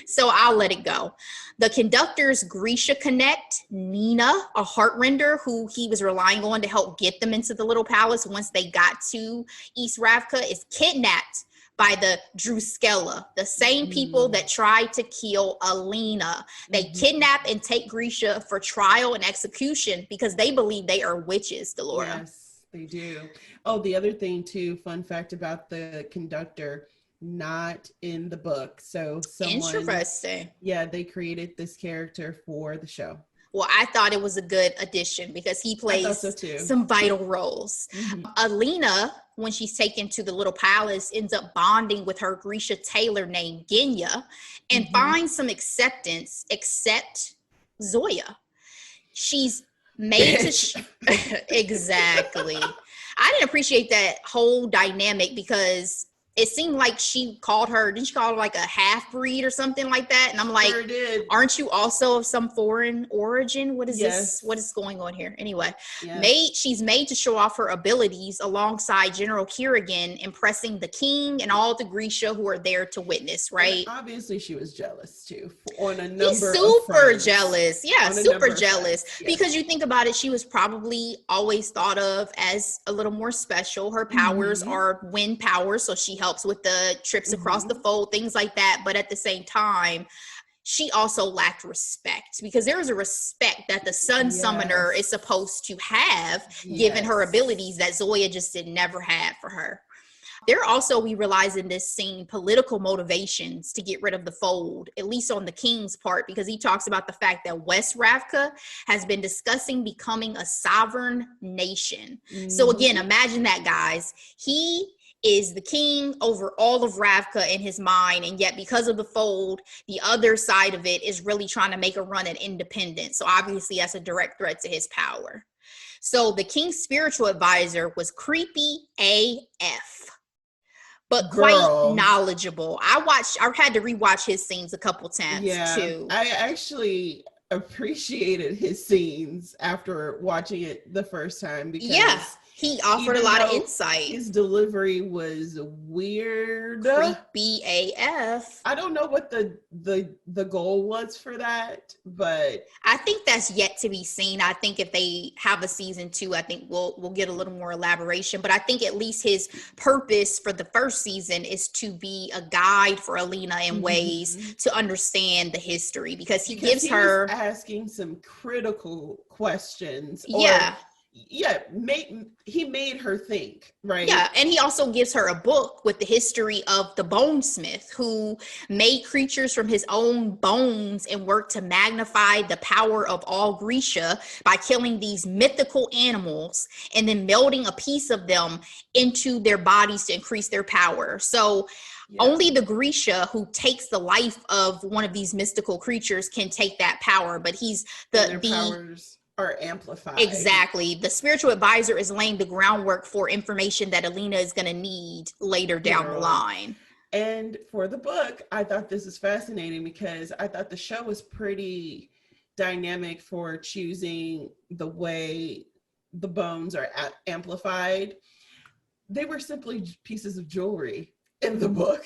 So I'll let it go. The conductors, Grisha Connect, Nina, a heartrender who he was relying on to help get them into the little palace once they got to East Ravka, is kidnapped by the Druskella, the same people that tried to kill Alina. They kidnap and take Grisha for trial and execution because they believe they are witches, Delora. Yes, they do. Oh, the other thing too, fun fact about the conductor, not in the book. So Interesting. Yeah, they created this character for the show. Well, I thought it was a good addition because he plays some vital roles. Alina, when she's taken to the little palace, ends up bonding with her Grisha tailor named Genya and finds some acceptance, except Zoya. She's made to... Exactly. I didn't appreciate that whole dynamic because it seemed like she called her, didn't she call her like a half-breed or something like that? And I'm like, sure did. Aren't you also of some foreign origin? What is this? What is going on here? Anyway, she's made to show off her abilities alongside General Kerrigan, impressing the king and all the Grisha who are there to witness, right? And obviously she was jealous too on a number He's super jealous. Yeah, on super jealous. Because you think about it, she was probably always thought of as a little more special. Her powers are wind powers, so she helps with the trips across the fold, things like that. But at the same time, she also lacked respect because there is a respect that the sun summoner is supposed to have given her abilities that Zoya just did never have for her. There are also, we realize in this scene, political motivations to get rid of the fold, at least on the king's part, because he talks about the fact that West Ravka has been discussing becoming a sovereign nation. So again, imagine that, guys. He is the king over all of Ravka in his mind, and yet because of the fold, the other side of it is really trying to make a run at independence. So obviously that's a direct threat to his power. So the king's spiritual advisor was creepy AF, but quite knowledgeable. I had to rewatch his scenes a couple times too. I actually appreciated his scenes after watching it the first time because he offered a lot of insight. His delivery was weird. Creepy AF. I don't know what the goal was for that, but I think that's yet to be seen. I think if they have a season 2, I think we'll get a little more elaboration. But I think at least his purpose for the first season is to be a guide for Alina in ways to understand the history because he gives her asking some critical questions. He made her think, right? Yeah, and he also gives her a book with the history of the bonesmith who made creatures from his own bones and worked to magnify the power of all Grisha by killing these mythical animals and then melding a piece of them into their bodies to increase their power. So only the Grisha who takes the life of one of these mystical creatures can take that power, but he's the powers are amplified. Exactly. The spiritual advisor is laying the groundwork for information that Alina is going to need later down the line. And for the book, I thought this is fascinating because I thought the show was pretty dynamic for choosing the way the bones are amplified. They were simply pieces of jewelry in the book.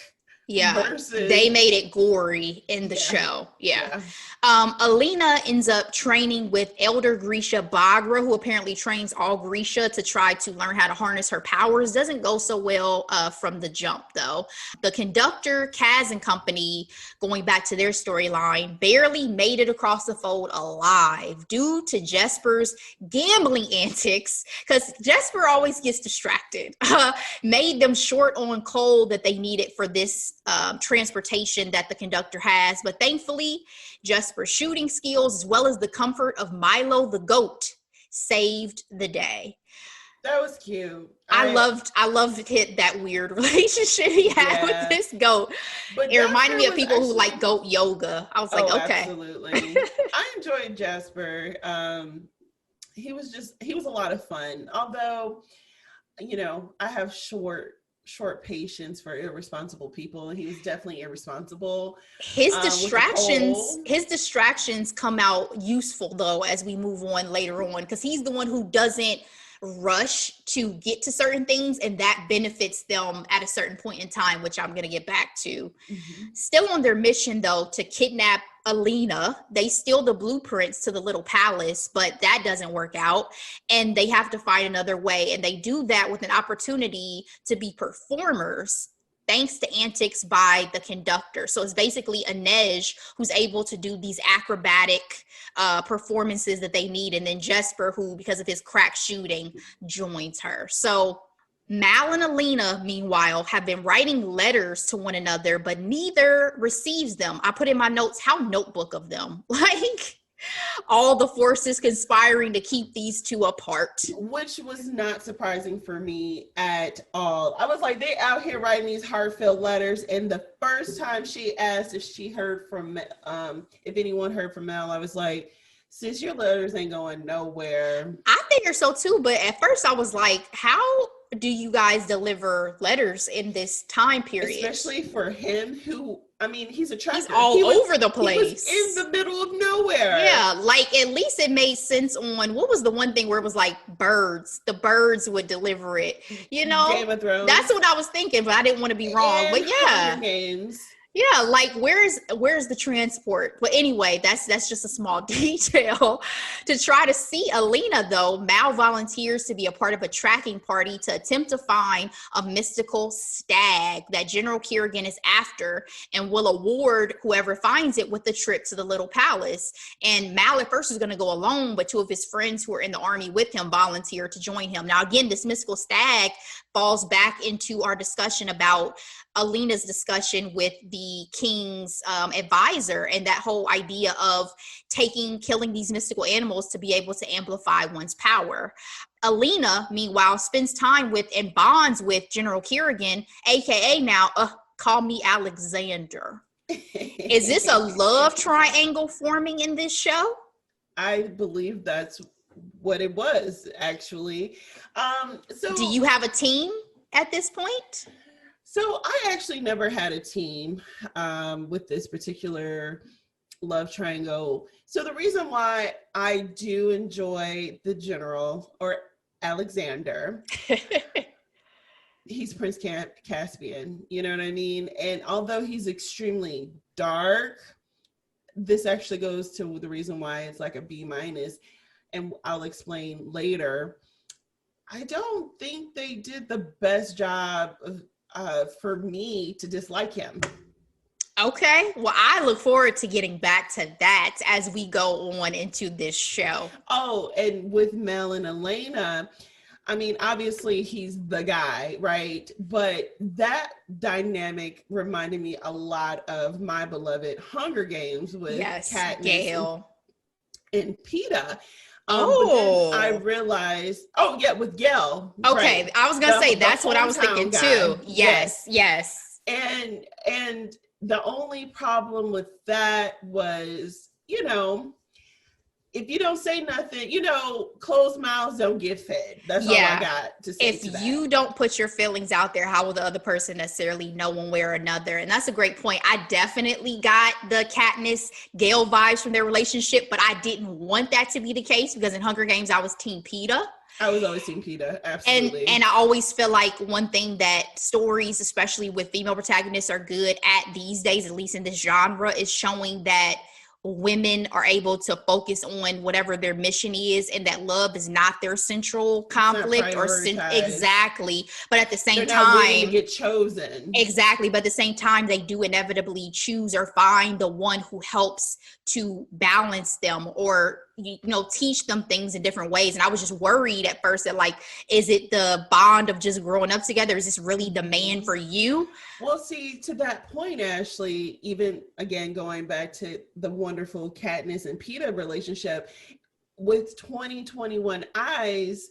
Yeah, versus they made it gory in the show. Yeah. Alina ends up training with Elder Grisha Bagra, who apparently trains all Grisha to try to learn how to harness her powers. Doesn't go so well from the jump, though. The conductor, Kaz and company, going back to their storyline, barely made it across the fold alive due to Jesper's gambling antics, because Jesper always gets distracted. Made them short on coal that they needed for this transportation that the conductor has. But thankfully, Jesper's shooting skills, as well as the comfort of Milo the goat, saved the day. That was cute. I loved that weird relationship he had with this goat. But it reminded me of people who like goat yoga. I was like, okay. Absolutely. I enjoyed Jasper. He was a lot of fun. Although, I have short patience for irresponsible people, and he was definitely irresponsible. His distractions come out useful though as we move on later on, because he's the one who doesn't rush to get to certain things, and that benefits them at a certain point in time, which I'm going to get back to. Still on their mission though to kidnap Alina, they steal the blueprints to the little palace, but that doesn't work out, and they have to find another way, and they do that with an opportunity to be performers thanks to antics by the conductor. So it's basically Inej who's able to do these acrobatic performances that they need, and then Jesper, who, because of his crack shooting, joins her. So Mal and Alina, meanwhile, have been writing letters to one another, but neither receives them. I put in my notes, how notebook of them. Like, all the forces conspiring to keep these two apart. Which was not surprising for me at all. I was like, they out here writing these heartfelt letters, and the first time she asked if anyone heard from Mel, I was like, sis, your letters ain't going nowhere. I figure so too, but at first I was like, how do you guys deliver letters in this time period? Especially for him, who, he's a trucker. He's all over the place. He was in the middle of nowhere. Yeah, like at least it made sense on, what was the one thing where it was like birds? The birds would deliver it. Game of Thrones. That's what I was thinking, but I didn't want to be wrong. But yeah. Hunger Games. Yeah, like where's the transport? But anyway, that's just a small detail. To try to see Alina, though, Mal volunteers to be a part of a tracking party to attempt to find a mystical stag that General Kerrigan is after, and will award whoever finds it with the trip to the little palace. And Mal at first is going to go alone, but two of his friends who are in the army with him volunteer to join him. Now, again, this mystical stag falls back into our discussion about Alina's discussion with the king's advisor, and that whole idea of killing these mystical animals to be able to amplify one's power. Alina, meanwhile, spends time with and bonds with General Kerrigan, aka now, call me Alexander. Is this a love triangle forming in this show? I believe that's what it was, actually. So do you have a team at this point? So I actually never had a team with this particular love triangle. So the reason why I do enjoy the general, or Alexander, he's Prince Caspian, you know what I mean? And although he's extremely dark, this actually goes to the reason why it's like a B-, and I'll explain later. I don't think they did the best job for me to dislike him. Okay, well, I look forward to getting back to that as we go on into this show. Oh, and with Mel and Elena, obviously he's the guy, right? But that dynamic reminded me a lot of my beloved Hunger Games with Katniss Gale and Peeta. But then I realized, with Gale. Okay, right? I was gonna say that's what I was thinking guy. Too. Yes. And the only problem with that was, if you don't say nothing, closed mouths don't get fed. That's all I got to say. If you don't put your feelings out there, how will the other person necessarily know one way or another? And that's a great point. I definitely got the Katniss Gale vibes from their relationship, but I didn't want that to be the case because in Hunger Games, I was Team Peeta. I was always Team Peta, absolutely. And I always feel like one thing that stories, especially with female protagonists, are good at these days, at least in this genre, is showing that women are able to focus on whatever their mission is, and that love is not their central conflict exactly. But at the same time, to get chosen. Exactly. But at the same time, they do inevitably choose or find the one who helps to balance them or, teach them things in different ways. And I was just worried at first that, like, is it the bond of just growing up together? Is this really the man for you? Well, see, to that point, Ashley, even again, going back to the wonderful Katniss and Peta relationship, with 2021 eyes,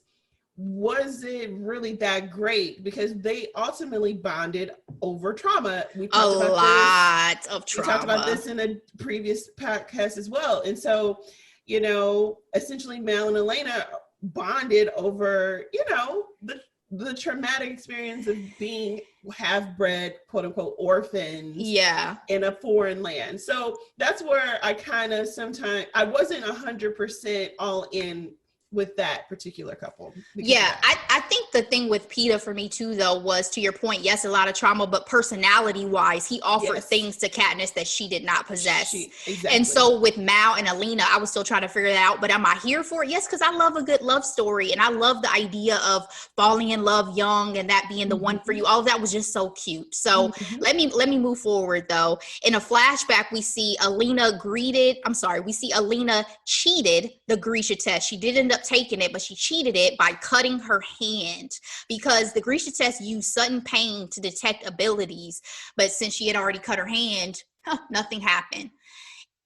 was it really that great? Because they ultimately bonded over trauma. We talked about this in a previous podcast as well. And so, essentially Mal and Elena bonded over, the traumatic experience of being half-bred, quote unquote, orphans in a foreign land. So that's where I kind of sometimes, I wasn't 100% all in with that particular couple. I think the thing with Peta for me too, though, was, to your point, yes, a lot of trauma, but personality wise, he offered things to Katniss that she did not possess. Exactly. And so with Mal and Alina, I was still trying to figure that out, but am I here for it? Yes, because I love a good love story, and I love the idea of falling in love young and that being the one for you. All of that was just so cute. So let me move forward, though. In a flashback, we see Alina cheated the Grisha test. She did end up taking it, but she cheated it by cutting her hand, because the Grisha test used sudden pain to detect abilities, but since she had already cut her hand, nothing happened.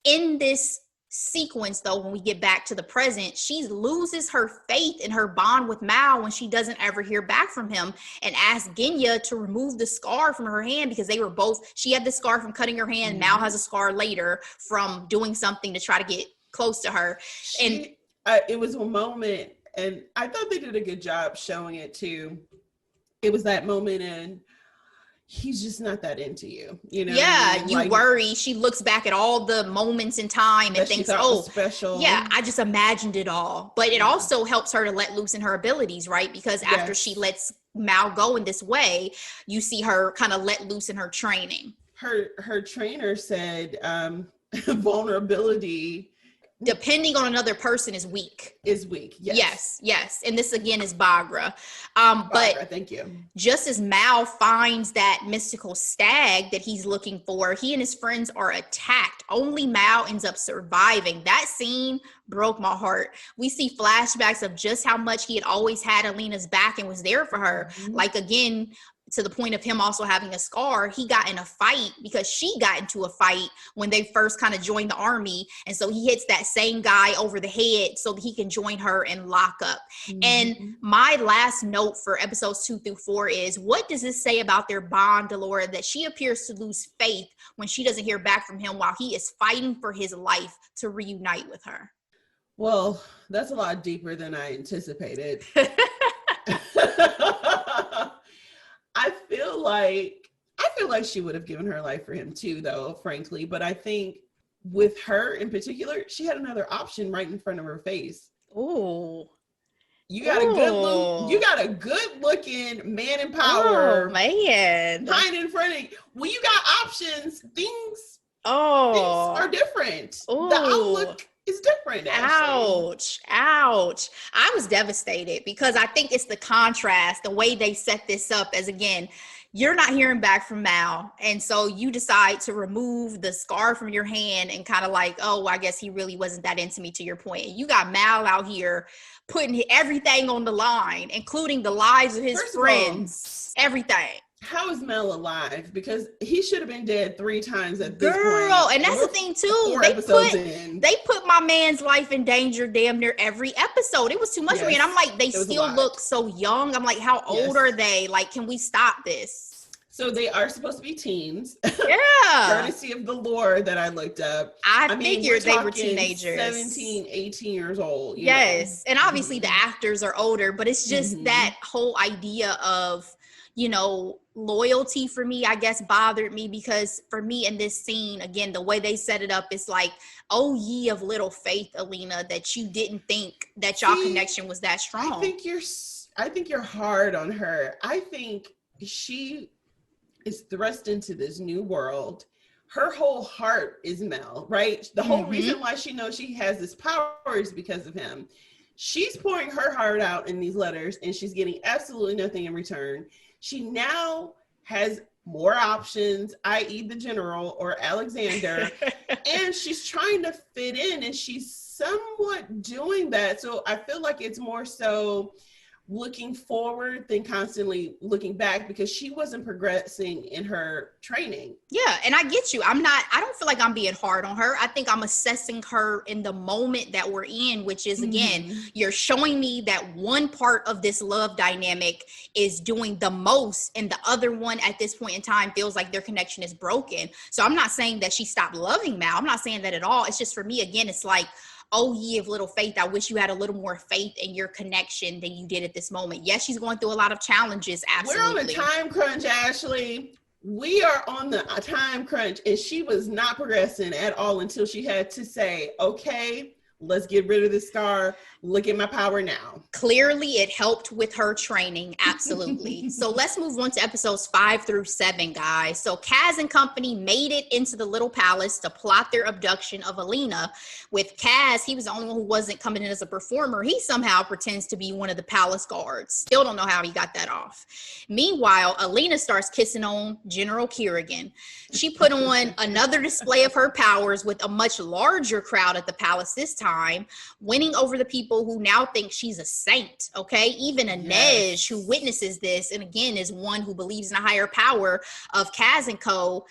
In this sequence, though, when we get back to the present, she loses her faith in her bond with Mal when she doesn't ever hear back from him, and asks Genya to remove the scar from her hand, because she had the scar from cutting her hand. Mal has a scar later from doing something to try to get close to her. It was a moment, and I thought they did a good job showing it too. It was that moment, and he's just not that into you, you worry. She looks back at all the moments in time and thinks, special. I just imagined it all. But it also helps her to let loose in her abilities, right? Because after she lets Mal go in this way, you see her kind of let loose in her training. Her trainer said vulnerability, depending on another person, is weak. Yes. And this again is Bagra. But thank you. Just as Mal finds that mystical stag that he's looking for, he and his friends are attacked. Only Mal ends up surviving. That scene broke my heart. We see flashbacks of just how much he had always had Alina's back and was there for her. Like, again, to the point of him also having a scar, he got in a fight because she got into a fight when they first kind of joined the army. And so he hits that same guy over the head so that he can join her and lock up. And my last note for episodes 2 through 4 is, what does this say about their bond, Delora, that she appears to lose faith when she doesn't hear back from him while he is fighting for his life to reunite with her? Well, that's a lot deeper than I anticipated. I feel like she would have given her life for him too, though, frankly. But I think with her in particular, she had another option right in front of her face. Oh, you got a good looking man in power. Oh man, right in front of you. When you got options, things are different. Ooh. The outlook is different. Ouch. I was devastated because I think it's the contrast, the way they set this up as, again, you're not hearing back from Mal. And so you decide to remove the scar from your hand and kind of like, oh, I guess he really wasn't that into me, to your point. And you got Mal out here putting everything on the line, including the lives of his friends, everything. How is Mel alive? Because he should have been dead 3 times at this point. Girl, and that's the thing too. They put my man's life in danger damn near every episode. It was too much for me. And I'm like, they still look so young. I'm like, how old are they? Like, can we stop this? So they are supposed to be teens. Yeah. Courtesy of the lore that I looked up. I figured they were teenagers. 17, 18 years old. Yes. And obviously the actors are older, but it's just that whole idea of, loyalty for me, I guess, bothered me, because for me in this scene, again, the way they set it up is like, oh, ye of little faith, Alina, that you didn't think that y'all connection was that strong. I think you're hard on her. I think she is thrust into this new world. Her whole heart is Mel, right? The whole reason why she knows she has this power is because of him. She's pouring her heart out in these letters, and she's getting absolutely nothing in return. She now has more options, i.e. the general or Alexander, and she's trying to fit in, and she's somewhat doing that. So I feel like it's more so looking forward than constantly looking back, because she wasn't progressing in her training. Yeah, and I get you. I don't feel like I'm being hard on her. I think I'm assessing her in the moment that we're in, which is, again, you're showing me that one part of this love dynamic is doing the most, and the other one at this point in time feels like their connection is broken. So I'm not saying that she stopped loving Mal. I'm not saying that at all. It's just, for me, again, it's like, oh, ye of little faith, I wish you had a little more faith in your connection than you did at this moment. Yes, she's going through a lot of challenges, absolutely. We're on a time crunch, Ashley. We are on the time crunch, and she was not progressing at all until she had to say, okay, let's get rid of the scar. Look at my power now. Clearly, it helped with her training. Absolutely. So let's move on to episodes 5 through 7, guys. So Kaz and company made it into the Little Palace to plot their abduction of Alina. With Kaz, he was the only one who wasn't coming in as a performer. He somehow pretends to be one of the palace guards. Still don't know how he got that off. Meanwhile, Alina starts kissing on General Kerrigan. She put on another display of her powers with a much larger crowd at the palace this time, winning over the people who now think she's a saint, okay? Even Inej, who witnesses this, and again is one who believes in a higher power of Kaz and co,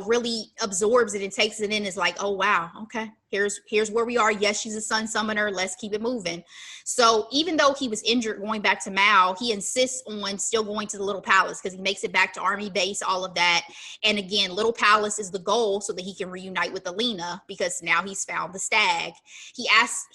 really absorbs it and takes it in, is like, oh wow, okay, here's where we are. Yes, she's a sun summoner, let's keep it moving. So even though he was injured going back to Mal, he insists on still going to the Little Palace because he makes it back to Army base, all of that. And again, Little Palace is the goal so that he can reunite with Alina, because now he's found the stag. He asks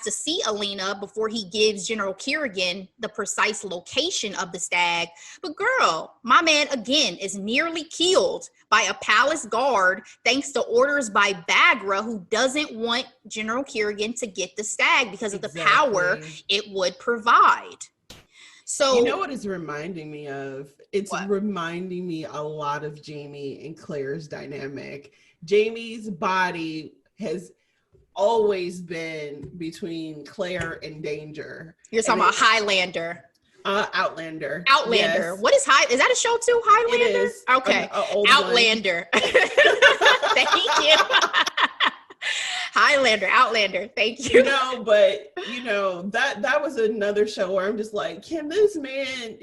to see Alina before he gives General Kerrigan the precise location of the stag. But girl, my man again is nearly killed by a palace guard thanks to orders by Bagra, who doesn't want General Kerrigan to get the stag because of the power it would provide. So you know what it's reminding me of? It's reminding me a lot of Jamie and Claire's dynamic. Jamie's body has always been between Claire and danger. You're talking about Highlander. Outlander. Yes. What is Is that a show too? Highlander? It is. Okay. Outlander. Thank you. Highlander, Outlander. Thank you. But that was another show where I'm just like, can this man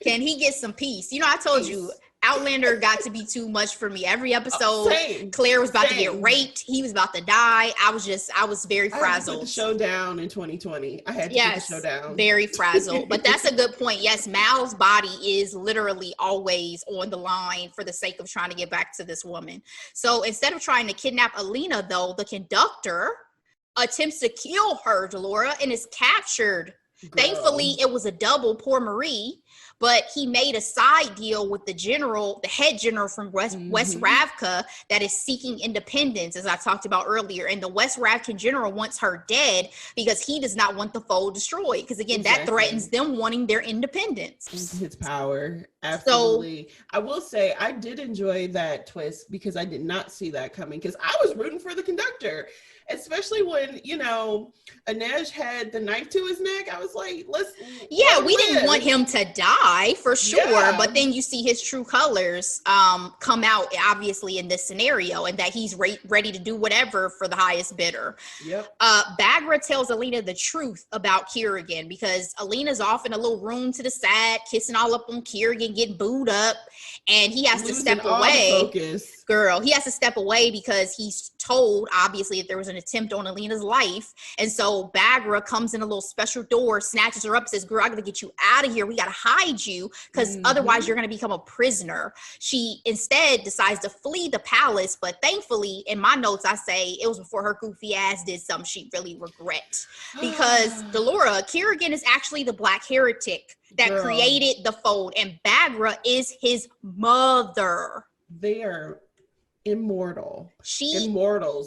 can he get some peace? I told you, Outlander got to be too much for me. Every episode, Claire was about to get raped. He was about to die. I was very frazzled. I had to put the show down in 2020. I had to put the show down. Very frazzled. But that's a good point. Yes, Mal's body is literally always on the line for the sake of trying to get back to this woman. So instead of trying to kidnap Alina, though, the conductor attempts to kill her, Delora, and is captured. Girl. Thankfully, it was a double, poor Marie. But he made a side deal with the head general from West Ravka that is seeking independence, as I talked about earlier. And the West Ravkan general wants her dead because he does not want the foe destroyed. Because again, that threatens them wanting their independence. His power. Absolutely. So, I will say I did enjoy that twist because I did not see that coming, because I was rooting for the conductor. Especially when, Inej had the knife to his neck. I was like, we didn't want him to die for sure. Yeah. But then you see his true colors come out, obviously, in this scenario, and that he's ready to do whatever for the highest bidder. Yep. Bagra tells Alina the truth about Kerrigan, because Alina's off in a little room to the side, kissing all up on Kerrigan, getting booed up, and he has to step away. Girl, he has to step away because he's told, obviously, that there was an attempt on Alina's life. And so Bagra comes in a little special door, snatches her up, says, girl, I gotta get you out of here. We gotta hide find you because otherwise you're going to become a prisoner. She instead decides to flee the palace, but thankfully in my notes I say it was before her goofy ass did something she really regret, because Delora Kerrigan is actually the black heretic that created the fold, and Bagra is his mother. They are immortals,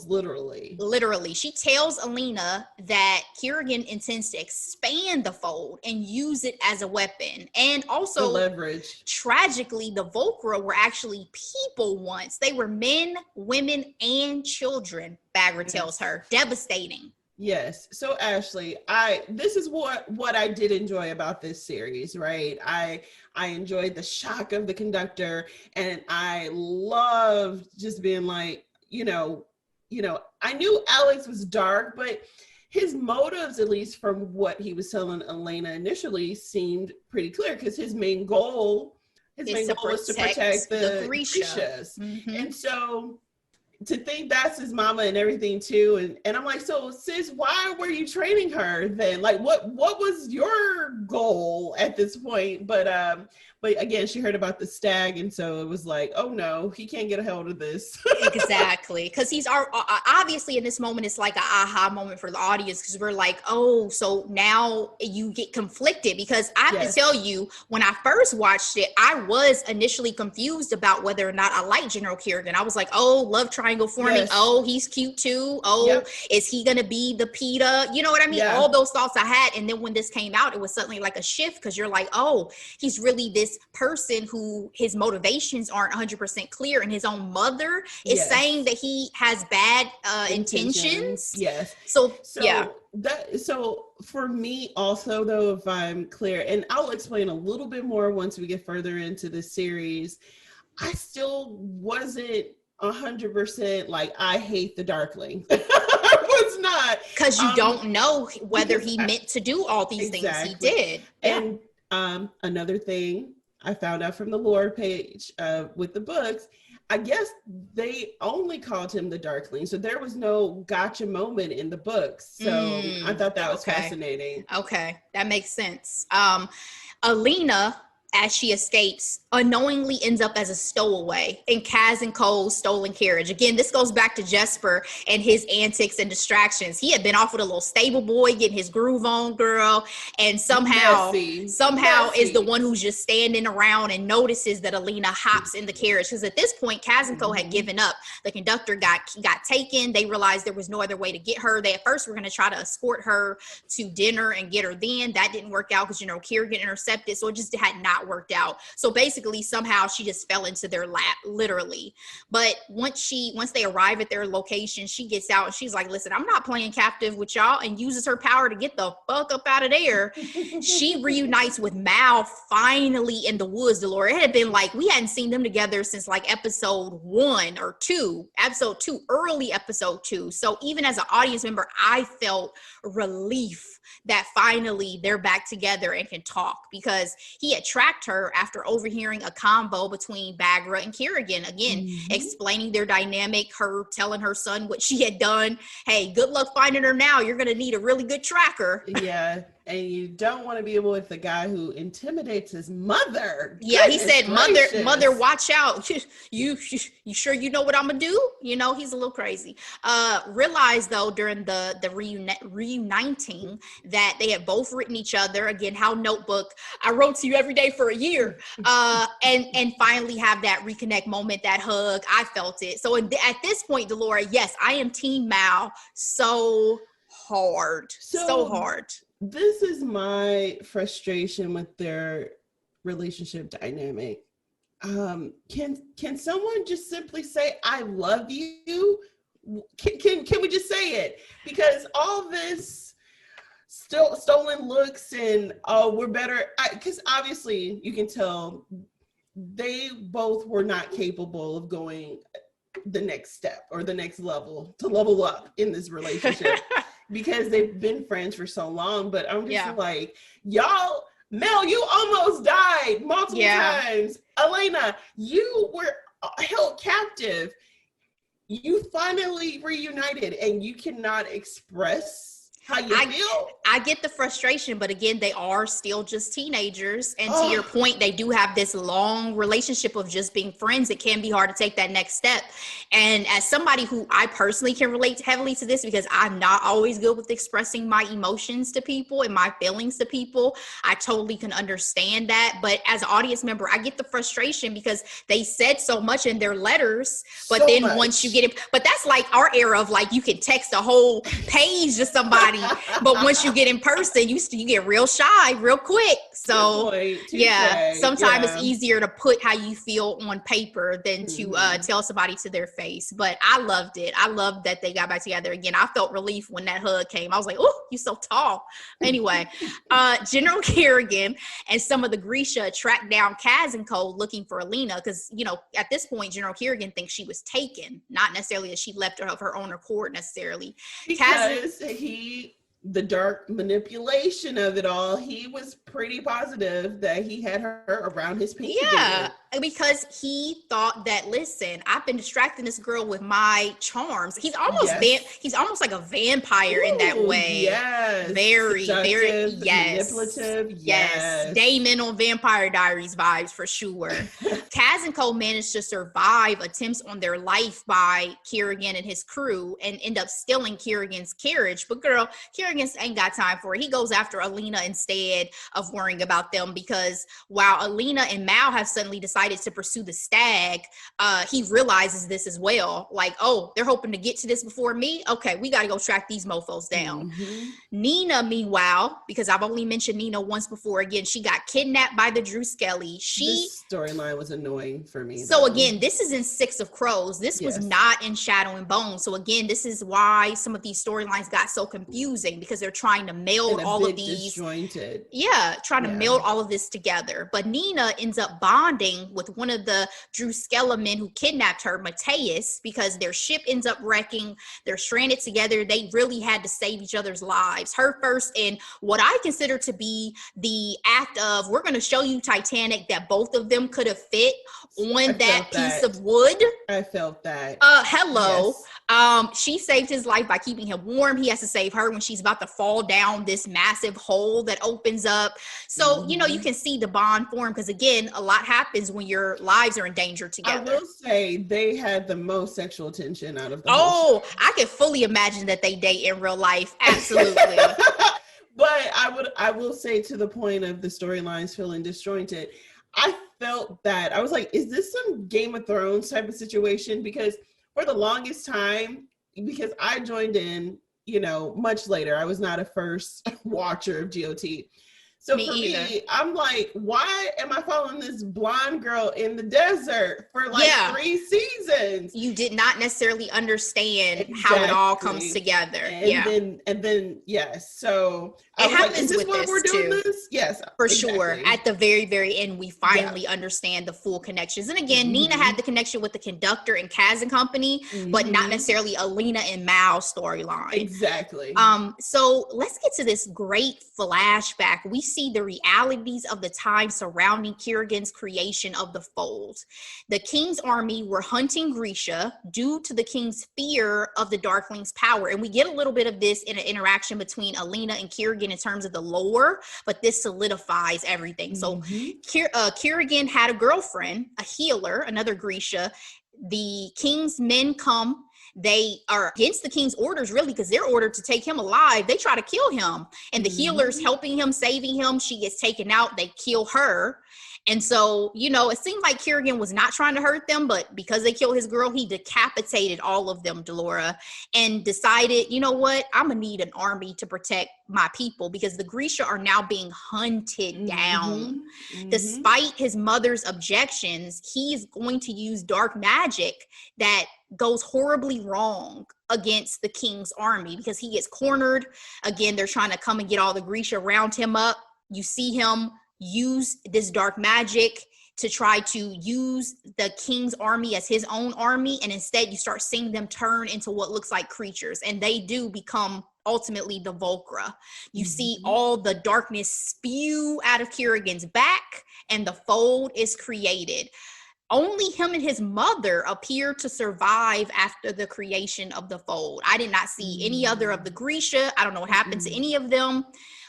literally. She tells Alina that Kerrigan intends to expand the fold and use it as a weapon, and also leverage. Tragically, the Volcra were actually people once. They were men, women, and children, Bagra tells her. Devastating. Yes. So Ashley, this is what I did enjoy about this series, right? I enjoyed the shock of the conductor, and I loved just being like, you know, I knew Alex was dark, but his motives, at least from what he was telling Elena initially, seemed pretty clear, because his main goal is to protect the Grecias. And so to think that's his mama and everything too, and I'm like, so sis, why were you training her then? Like, what was your goal at this point? But again, she heard about the stag, and so it was like, oh no, he can't get a hold of this. Exactly, because he's obviously in this moment it's like an aha moment for the audience, because we're like, oh, so now you get conflicted, because I have to tell you, when I first watched it, I was initially confused about whether or not I liked General Kerrigan. I was like, oh, love triangle forming. Oh, he's cute too. Oh, is he gonna be the PETA? You know what I mean? All those thoughts I had, and then when this came out, it was suddenly like a shift, because you're like, oh, he's really this person who his motivations aren't 100% clear, and his own mother is saying that he has bad intentions. So for me also, though, if I'm clear, and I'll explain a little bit more once we get further into the series, I still wasn't 100% like, I hate the Darkling. I was not, because you don't know whether he meant to do all these things he did. And another thing I found out from the lore page with the books, I guess they only called him the Darkling, so there was no gotcha moment in the books. So I thought that was fascinating. Okay, that makes sense. Alina, as she escapes, unknowingly ends up as a stowaway in Kaz and Cole's stolen carriage. Again, this goes back to Jesper and his antics and distractions. He had been off with a little stable boy, getting his groove on, girl, and somehow is the one who's just standing around and notices that Alina hops in the carriage. Because at this point, Kaz and Cole had given up. The conductor got taken. They realized there was no other way to get her. They at first were going to try to escort her to dinner and get her then. That didn't work out because, Kerrigan intercepted, so it just had not worked out. So basically somehow she just fell into their lap, literally. But once they arrive at their location, she gets out and she's like, listen, I'm not playing captive with y'all, and uses her power to get the fuck up out of there. She reunites with Mal finally in the woods. Delora, it had been like we hadn't seen them together since like episode 1 or 2, early episode 2. So even as an audience member, I felt relief that finally they're back together and can talk, because he had tracked her after overhearing a convo between Bagra and Kerrigan, again, explaining their dynamic, her telling her son what she had done. Hey, good luck finding her now. You're going to need a really good tracker. Yeah. And you don't want to be with the guy who intimidates his mother. Yeah, he said, mother, watch out. You sure you know what I'm gonna do? He's a little crazy. Realized though during the reuniting that they had both written each other. Again, how Notebook, I wrote to you every day for a year. And finally have that reconnect moment, that hug. I felt it. So at this point, Delora, yes, I am Team Mal so hard. So hard. This is my frustration with their relationship dynamic. Can someone just simply say, I love you? Can we just say it? Because all this stolen looks and, oh, we're better. Because obviously you can tell they both were not capable of going the next step or the next level to level up in this relationship. Because they've been friends for so long, but I'm just like, y'all, Mel, you almost died multiple times. Elena, you were held captive. You finally reunited, and you cannot express how you feel? I get the frustration, but again, they are still just teenagers. And to your point, they do have this long relationship of just being friends. It can be hard to take that next step. And as somebody who I personally can relate heavily to this, because I'm not always good with expressing my emotions to people and my feelings to people, I totally can understand that. But as an audience member, I get the frustration because they said so much in their letters, but So then much. once you get it, but that's like our era of like, you can text a whole page to somebody, but once you get in person, you get real shy real quick. So yeah, sometimes it's easier to put how you feel on paper than to tell somebody to their face. But I loved it. I loved that they got back together again. I felt relief when that hug came. I was like, oh, you're so tall. Anyway, General Kerrigan and some of the Grisha tracked down Kaz and Cole looking for Alina because, you know, at this point, General Kerrigan thinks she was taken, not necessarily that she left her of her own accord necessarily. Because the dark manipulation of it all, he was pretty positive that he had her around his pinky finger. Because he thought that, listen, I've been distracting this girl with my charms. He's almost he's almost like a vampire in that way. Yes. Very, very, manipulative. Yes. Damon on Vampire Diaries vibes for sure. Kaz and Cole managed to survive attempts on their life by Kerrigan and his crew and end up stealing Kerrigan's carriage. But girl, Kerrigan ain't got time for it. He goes after Alina instead of worrying about them because while Alina and Mal have suddenly decided to pursue the stag, he realizes this as well. Like, oh, they're hoping to get to this before me? Okay, we got to go track these mofos down. Nina, meanwhile, because I've only mentioned Nina once before, again, she got kidnapped by the Drew Skelly. This storyline was annoying for me. So again, this is in Six of Crows. This was not in Shadow and Bone. So again, this is why some of these storylines got so confusing because they're trying to meld all of these. Disjointed. Yeah, trying to meld all of this together. But Nina ends up bonding with one of the Drew Skelly men who kidnapped her, Mateus, because their ship ends up wrecking. They're stranded together. They really had to save each other's lives. Her first in what I consider to be the act of, we're going to show you Titanic, that both of them could have fit on that piece of wood. I felt that. Hello. She saved his life by keeping him warm. He has to save her when she's about to fall down this massive hole that opens up. So, you know, you can see the bond form because, again, a lot happens when your lives are in danger together. I will say they had the most sexual tension out of the whole show. I could fully imagine that they date in real life. Absolutely. But I will say, to the point of the storylines feeling disjointed, I felt that I was like, is this some Game of Thrones type of situation? Because for the longest time, because I joined in, you know, much later, I was not a first watcher of GOT. So for me, I'm like, why am I following this blonde girl in the desert for like 3 seasons? You did not necessarily understand how it all comes together. And then yes. So it happens like, is this with what this we're doing too. This? Yes, for sure. At the very, very end, we finally understand the full connections. And again, Nina had the connection with the conductor and Kaz and company, but not necessarily Alina and Mal's storyline. Exactly. So let's get to this great flashback. We see the realities of the time surrounding Kerrigan's creation of the Fold. The king's army were hunting Grisha due to the king's fear of the Darkling's power. And we get a little bit of this in an interaction between Alina and Kerrigan in terms of the lore, but this solidifies everything. So Kerrigan had a girlfriend, a healer, another Grisha. The king's men come. They are against the king's orders, really, because they're ordered to take him alive. They try to kill him. And the healer's helping him, saving him. She gets taken out. They kill her. And so, you know, it seemed like Kerrigan was not trying to hurt them, but because they killed his girl, he decapitated all of them, Delora, and decided, you know what, I'm going to need an army to protect my people because the Grisha are now being hunted down. Despite his mother's objections, he's going to use dark magic that goes horribly wrong against the king's army because he gets cornered. Again, they're trying to come and get all the Grisha round him up. You see him use this dark magic to try to use the king's army as his own army, and instead you start seeing them turn into what looks like creatures, and they do become ultimately the Volcra. You see all the darkness spew out of Kerrigan's back, and the Fold is created. only him and his mother appear to survive after the creation of the fold. I did not see any other of the Grisha. I don't know what happened to any of them.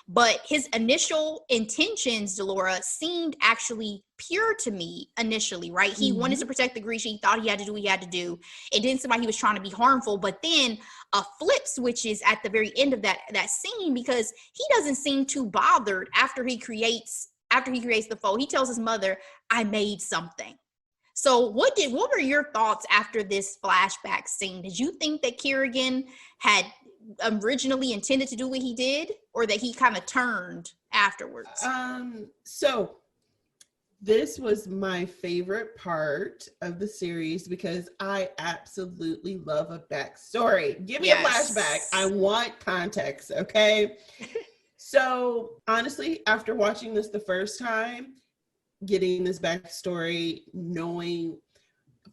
But his initial intentions, Delora, seemed actually pure to me initially, right? He wanted to protect the Grisha. He thought he had to do what he had to do. It didn't seem like he was trying to be harmful. But then a flip switches at the very end of that scene, because he doesn't seem too bothered after he creates the fold. He tells his mother, I made something. So what were your thoughts after this flashback scene? Did you think that Kerrigan had originally intended to do what he did, or that he kind of turned afterwards? So this was my favorite part of the series, because I absolutely love a backstory. Give me a flashback. I want context, okay? So honestly, after watching this the first time, getting this backstory, knowing,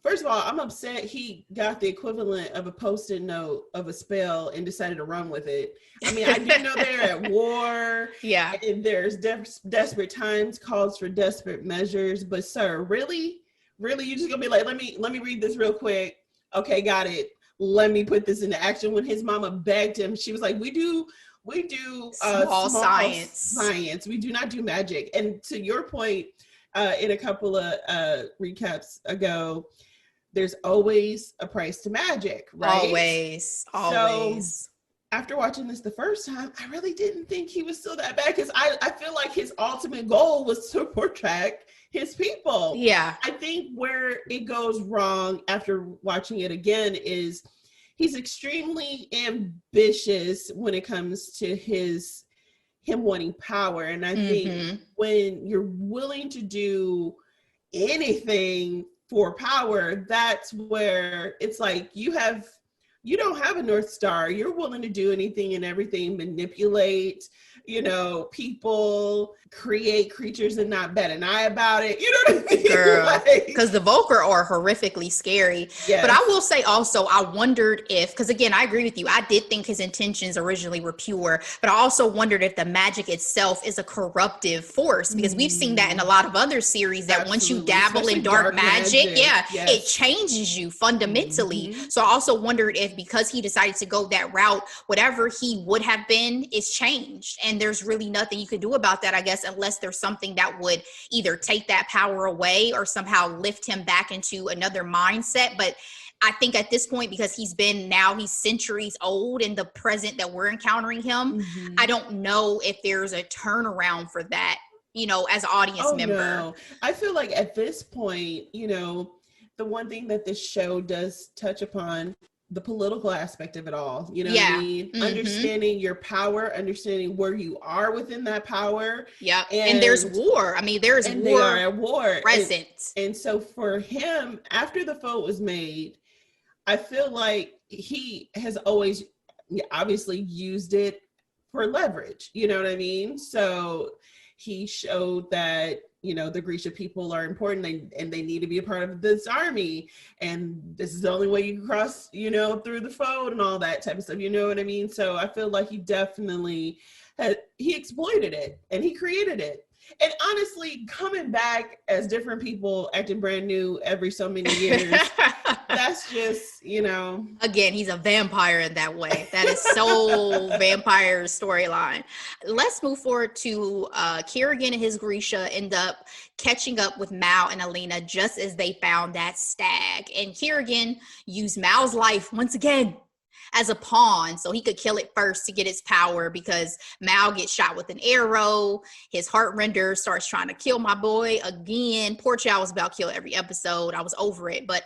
first of all, I'm upset he got the equivalent of a Post-it note of a spell and decided to run with it. I mean, I do know they're at war. Yeah. And there's desperate times calls for desperate measures. But sir, really? You just gonna be like, let me read this real quick. Okay, got it. Let me put this into action. When his mama begged him, she was like, we do small science. We do not do magic. And to your point, in a couple of recaps ago, there's always a price to magic, right? Always. So after watching this the first time, I really didn't think he was still that bad, because I feel like his ultimate goal was to protect his people. Yeah. I think where it goes wrong after watching it again is he's extremely ambitious when it comes to him wanting power. And I think when you're willing to do anything for power, that's where it's like you don't have a North Star. You're willing to do anything and everything, manipulate, people, create creatures and not bat an eye about it. You know what I mean? Girl, because the Volker are horrifically scary. Yes. But I will say also, I wondered if, because again, I agree with you. I did think his intentions originally were pure, but I also wondered if the magic itself is a corruptive force, because we've seen that in a lot of other series, that once you dabble especially in dark magic, it changes you fundamentally. So I also wondered if, because he decided to go that route, whatever he would have been is changed. And there's really nothing you could do about that, I guess, unless there's something that would either take that power away or somehow lift him back into another mindset. But I think at this point, because he's centuries old in the present that we're encountering him, I don't know if there's a turnaround for that, as an audience member. No. I feel like at this point, the one thing that this show does touch upon, the political aspect of it all, what I mean? Understanding your power, understanding where you are within that power. Yeah. And there's war. I mean, there's war. They are at war. Present. And so for him, after the fold was made, I feel like he has always obviously used it for leverage. You know what I mean? So he showed that, the Grisha people are important and they need to be a part of this army. And this is the only way you can cross, through the fold and all that type of stuff. You know what I mean? So I feel like he definitely he exploited it and he created it. And honestly, coming back as different people acting brand new every so many years, that's just, Again, he's a vampire in that way. That is so vampire storyline. Let's move forward to Kerrigan and his Grisha end up catching up with Mal and Alina just as they found that stag. And Kerrigan used Mal's life once again as a pawn so he could kill it first to get his power, because Mal gets shot with an arrow. His heart render starts trying to kill my boy again. Poor child was about killed every episode. I was over it. But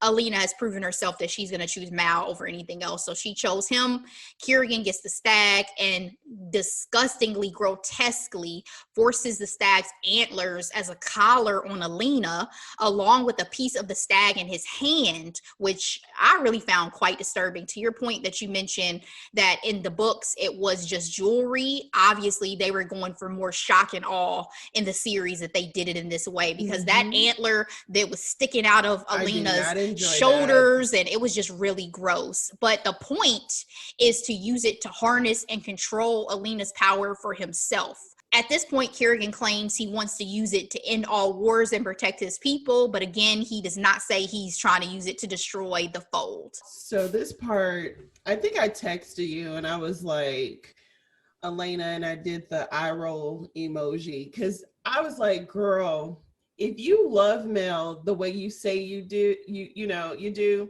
Alina has proven herself that she's going to choose Mal over anything else. So she chose him. Kerrigan gets the stag and disgustingly, grotesquely forces the stag's antlers as a collar on Alina, along with a piece of the stag in his hand, which I really found quite disturbing. To your point that you mentioned that in the books, it was just jewelry. Obviously, they were going for more shock and awe in the series that they did it in this way, because that antler that was sticking out of Alina's shoulders and it was just really gross. But the point is to use it to harness and control Alina's power for himself. At this point, Kerrigan claims he wants to use it to end all wars and protect his people. But again, he does not say he's trying to use it to destroy the fold. So this part, I think I texted you and I was like, Elena, and I did the eye roll emoji because I was like, girl, if you love Mel the way you say you do, you do,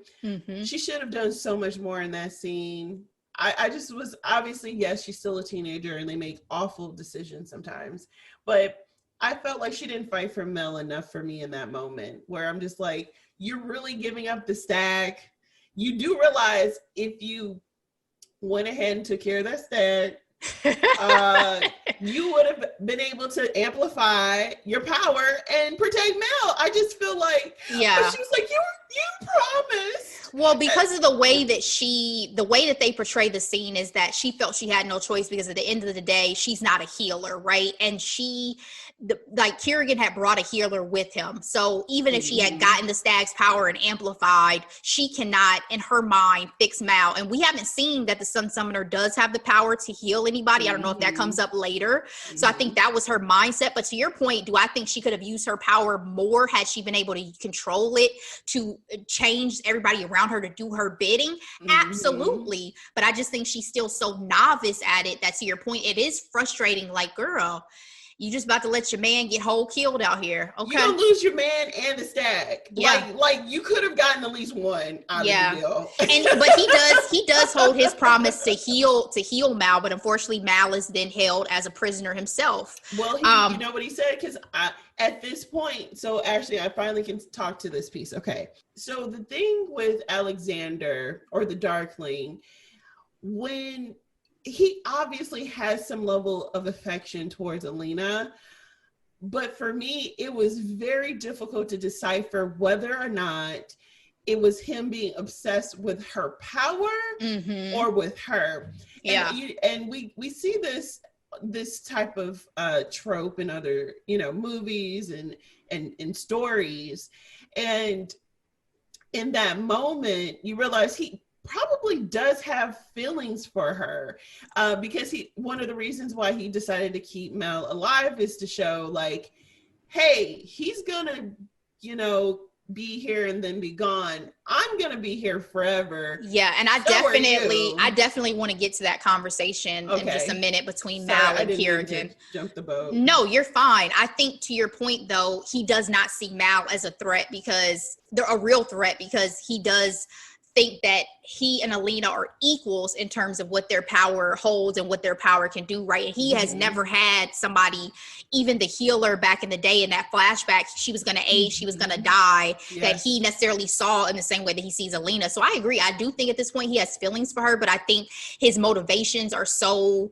she should have done so much more in that scene. I just was obviously, yes, she's still a teenager and they make awful decisions sometimes, but I felt like she didn't fight for Mel enough for me in that moment where I'm just like, you're really giving up the stag. You do realize if you went ahead and took care of that stag, you would have been able to amplify your power and protect Mel. I just feel like, but she was like, you promised. Well, because of the way that they portray the scene is that she felt she had no choice because at the end of the day, she's not a healer, right? And Kerrigan had brought a healer with him. So even if she had gotten the stag's power and amplified, she cannot, in her mind, fix Mal. And we haven't seen that the Sun Summoner does have the power to heal anybody. I don't know if that comes up later. So I think that was her mindset. But to your point, do I think she could have used her power more had she been able to control it to change everybody around her to do her bidding? Absolutely. But I just think she's still so novice at it that, to your point, it is frustrating. Like, girl, you just about to let your man get whole killed out here. Okay. You don't lose your man and the stag. Yeah. Like you could have gotten at least one out of the deal. But he does hold his promise to heal Mal, but unfortunately Mal is then held as a prisoner himself. Well, you know what he said? Because at this point, so actually I finally can talk to this piece. Okay. So the thing with Alexander, or the Darkling, when he obviously has some level of affection towards Alina, but for me, it was very difficult to decipher whether or not it was him being obsessed with her power or with her. Yeah. And we see this type of trope in other, movies and stories. And in that moment, you realize he probably does have feelings for her, because one of the reasons why he decided to keep Mel alive is to show like, hey, he's gonna, be here and then be gone. I'm gonna be here forever. Yeah, and I definitely want to get to that conversation in just a minute between Mal and Kerrigan. Jump the boat. No, you're fine. I think to your point though, he does not see Mal as a threat, because they're a real threat, because he does think that he and Alina are equals in terms of what their power holds and what their power can do, right? And he has never had somebody, even the healer back in the day in that flashback, she was going to age, she was going to die, that he necessarily saw in the same way that he sees Alina. So I agree. I do think at this point he has feelings for her, but I think his motivations are so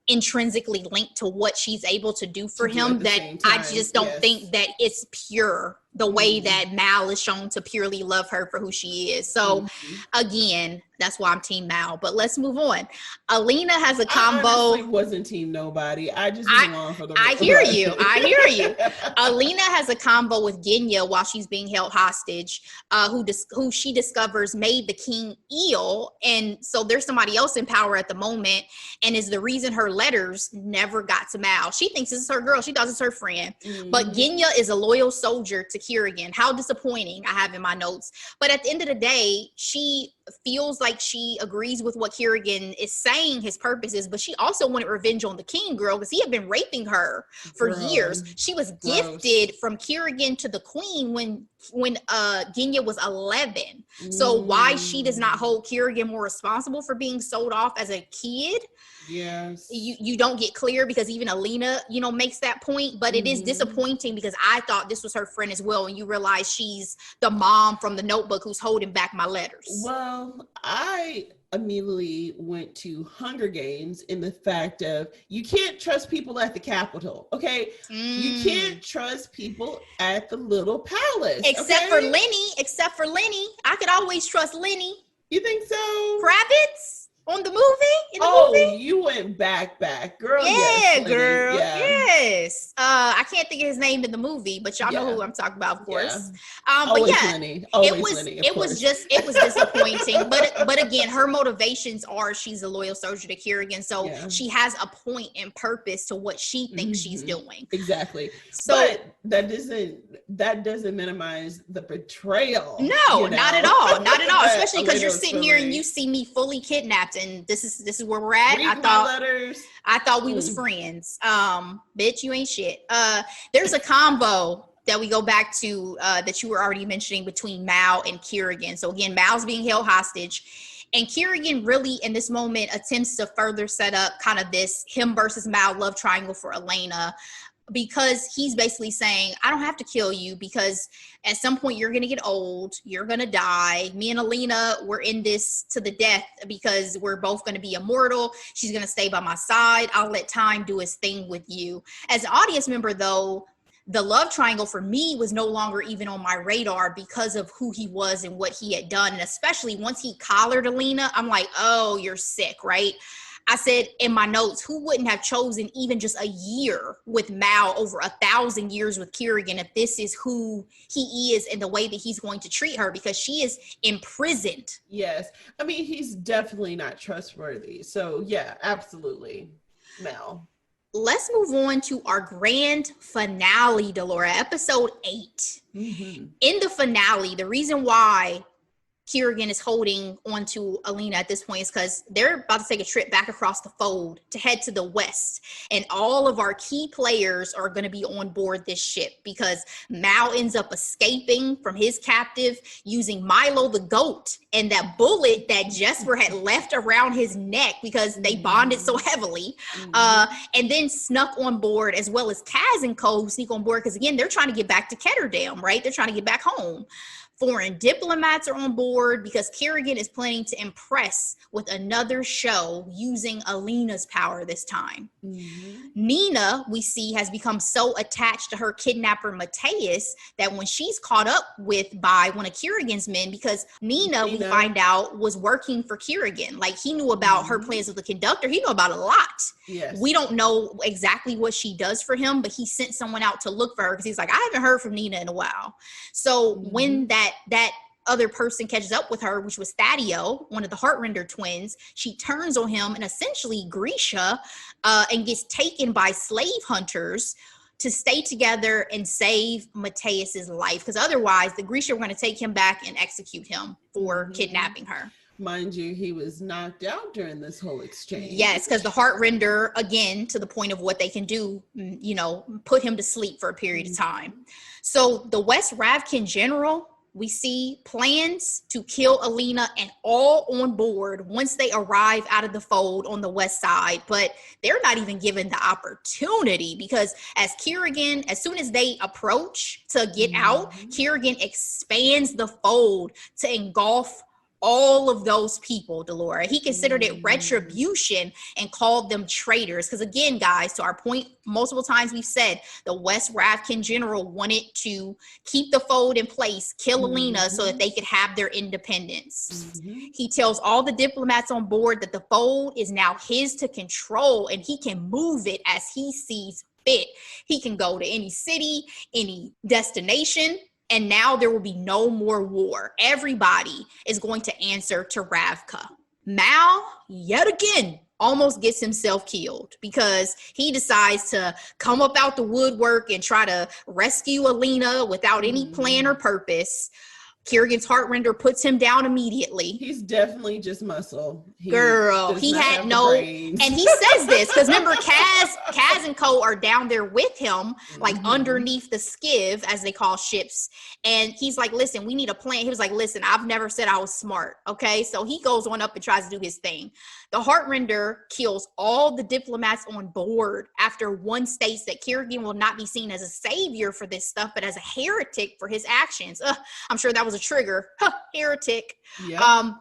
intrinsically linked to what she's able to do for him that I just don't think that it's pure the way that Mal is shown to purely love her for who she is. So again, that's why I'm team Mal, but let's move on. Alina has a combo. I honestly wasn't team nobody. I just went on for the I hear you. Alina has a combo with Genya while she's being held hostage, who she discovers made the king ill. And so there's somebody else in power at the moment, and is the reason her letters never got to Mal. She thinks this is her girl. She thought it's her friend. But Genya is a loyal soldier to Kerrigan. How disappointing, I have in my notes. But at the end of the day, she feels like she agrees with what Kerrigan is saying his purpose is, but she also wanted revenge on the king, girl, because he had been raping her for years. She was gifted from Kerrigan to the queen when Genya was 11. So why she does not hold Kerrigan more responsible for being sold off as a kid, you don't get clear, because even Alina, makes that point. But it is disappointing, because I thought this was her friend as well, and you realize she's the mom from The Notebook who's holding back my letters. Well, I immediately went to Hunger Games in the fact of, you can't trust people at the Capitol, okay? You can't trust people at the little palace. Except for Lenny. I could always trust Lenny. You think so? Kravitz? On the movie? In the movie? You went back, girl. Yeah, yes, girl. Yeah. Yes. I can't think of his name in the movie, but y'all know who I'm talking about, of course. But yeah, Lenny. Lenny, it was disappointing. But again, her motivations are she's a loyal soldier to Kerrigan, so she has a point and purpose to what she thinks she's doing. Exactly. So but that doesn't minimize the betrayal. No, not at all. Not at all. Especially because you're sitting here and you see me fully kidnapped, and this is where we're at. I thought we was friends. Bitch, you ain't shit. There's a combo that we go back to that you were already mentioning between Mal and Kerrigan. So again, Mal's being held hostage, and Kerrigan really in this moment attempts to further set up kind of this him versus Mal love triangle for Elena, because he's basically saying, I don't have to kill you because at some point you're going to get old, you're going to die. Me and Alina, we're in this to the death because we're both going to be immortal. She's going to stay by my side. I'll let time do his thing with you. As an audience member, though, the love triangle for me was no longer even on my radar because of who he was and what he had done. And especially once he collared Alina, I'm like, oh, you're sick, right? I said in my notes, who wouldn't have chosen even just a year with Mal over 1,000 years with Kerrigan if this is who he is and the way that he's going to treat her, because she is imprisoned. Yes. I mean, he's definitely not trustworthy. So yeah, absolutely. Mal. Let's move on to our grand finale, Delora, episode 8. Mm-hmm. In the finale, the reason why Kerrigan is holding on to Alina at this point is because they're about to take a trip back across the fold to head to the west. And all of our key players are going to be on board this ship because Mal ends up escaping from his captive using Milo the goat and that bullet that Jesper had left around his neck because they bonded so heavily. And then snuck on board, as well as Kaz and Co. who sneak on board because, again, they're trying to get back to Ketterdam, right? They're trying to get back home. Foreign diplomats are on board because Kerrigan is planning to impress with another show using Alina's power this time. Mm-hmm. Nina, we see, has become so attached to her kidnapper Mateus that when she's caught up with by one of Kerrigan's men, because Nina, we find out, was working for Kerrigan. Like, he knew about her plans with the conductor. He knew about a lot. Yes. We don't know exactly what she does for him, but he sent someone out to look for her because he's like, I haven't heard from Nina in a while. So when that other person catches up with her, which was Thaddeus, one of the Heartrender twins, she turns on him and essentially Grisha and gets taken by slave hunters to stay together and save Mateus's life, because otherwise the Grisha were going to take him back and execute him for kidnapping her. Mind you, he was knocked out during this whole exchange. Yes, because the Heartrender, again, to the point of what they can do, put him to sleep for a period of time. So the West Ravkin general, we see plans to kill Alina and all on board once they arrive out of the fold on the west side, but they're not even given the opportunity because as soon as they approach to get out, Kerrigan expands the fold to engulf all of those people, Delora. He considered it retribution and called them traitors. Because again, guys, to our point, multiple times we've said the West Ravkin general wanted to keep the fold in place, kill Alina so that they could have their independence. He tells all the diplomats on board that the fold is now his to control and he can move it as he sees fit. He can go to any city, any destination, and now there will be no more war. Everybody is going to answer to Ravka. Mal, yet again, almost gets himself killed because he decides to come up out the woodwork and try to rescue Alina without any plan or purpose. Kerrigan's Heartrender puts him down immediately. He's definitely just muscle. Girl, he had no, and he says this because remember, Kaz and Co are down there with him, like underneath the skiv, as they call ships. And he's like, listen, we need a plan. He was like, listen, I've never said I was smart. Okay. So he goes on up and tries to do his thing. The Heartrender kills all the diplomats on board after one states that Kerrigan will not be seen as a savior for this stuff, but as a heretic for his actions. I'm sure that was was a trigger. Heretic. Yeah.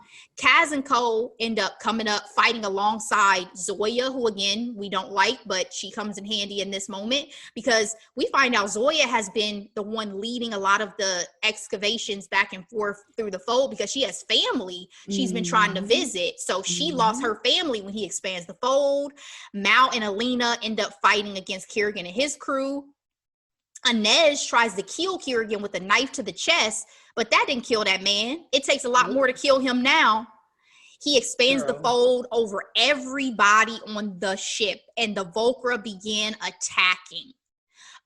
Kaz and Cole end up coming up fighting alongside Zoya, who again we don't like, but she comes in handy in this moment because we find out Zoya has been the one leading a lot of the excavations back and forth through the fold because she has family she's been trying to visit. So she lost her family when he expands the fold. Mal and Alina end up fighting against Kerrigan and his crew. Inej tries to kill Kerrigan with a knife to the chest, but that didn't kill that man. It takes a lot more to kill him now. He expands the fold over everybody on the ship, and the Volcra begin attacking.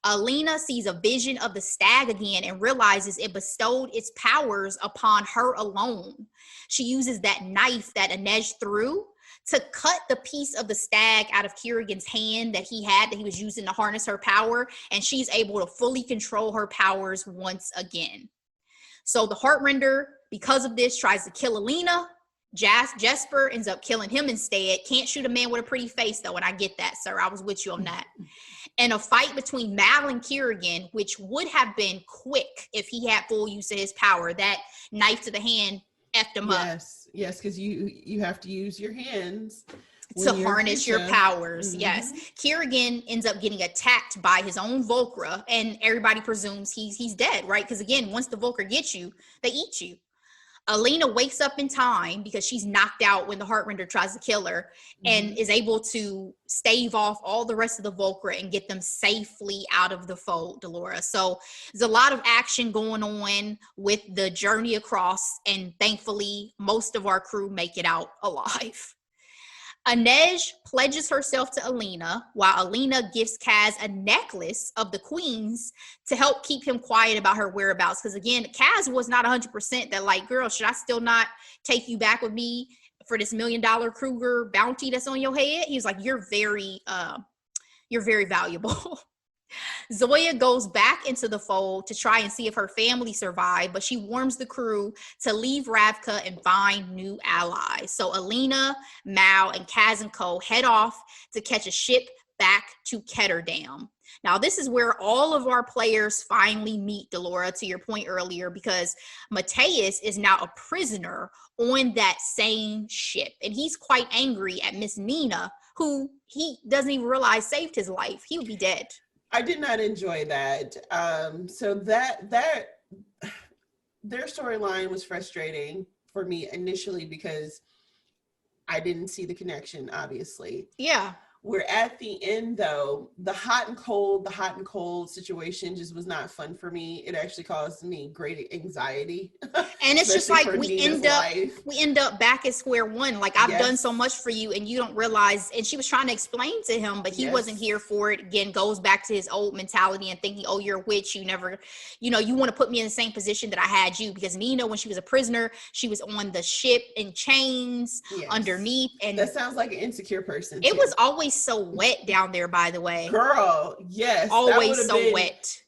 Alina sees a vision of the stag again and realizes it bestowed its powers upon her alone. She uses that knife that Inej threw to cut the piece of the stag out of Kerrigan's hand that he was using to harness her power, and she's able to fully control her powers once again. So the Heartrender, because of this, tries to kill Alina. Jesper ends up killing him instead. Can't shoot a man with a pretty face, though, and I get that, sir. I was with you on that. And a fight between Mal and Kerrigan, which would have been quick if he had full use of his power. That knife to the hand effed him up. Yes, because you have to use your hands to harness your powers. Yes. Kerrigan ends up getting attacked by his own Volcra, and everybody presumes he's dead, right? Because again, once the Volcra gets you, they eat you. Alina wakes up in time because she's knocked out when the Heartrender tries to kill her, and is able to stave off all the rest of the Volcra and get them safely out of the fold, Delora. So there's a lot of action going on with the journey across, and thankfully most of our crew make it out alive. Inej pledges herself to Alina, while Alina gives Kaz a necklace of the queens to help keep him quiet about her whereabouts. Because again, Kaz was not 100% that like, girl, should I still not take you back with me for this $1 million Kruger bounty that's on your head? He was like, you're very valuable. Zoya goes back into the fold to try and see if her family survived, but she warns the crew to leave Ravka and find new allies. So Alina, Mal, and Kaz and Co head off to catch a ship back to Ketterdam. Now, this is where all of our players finally meet, Delora, to your point earlier, because Mateus is now a prisoner on that same ship, and he's quite angry at Miss Nina, who he doesn't even realize saved his life. He would be dead. I did not enjoy that. So that their storyline was frustrating for me initially because I didn't see the connection, obviously. Yeah. We're at the end, though. The hot and cold situation just was not fun for me. It actually caused me great anxiety. And it's just like we end up back at square one. Like, I've done so much for you and you don't realize. And she was trying to explain to him, but he wasn't here for it. Again, goes back to his old mentality and thinking, oh, you're a witch. You never, you want to put me in the same position that I had you. Because Nina, when she was a prisoner, she was on the ship in chains underneath. And that sounds like an insecure person. It was always so wet down there, by the way. Girl, yes. Always so wet.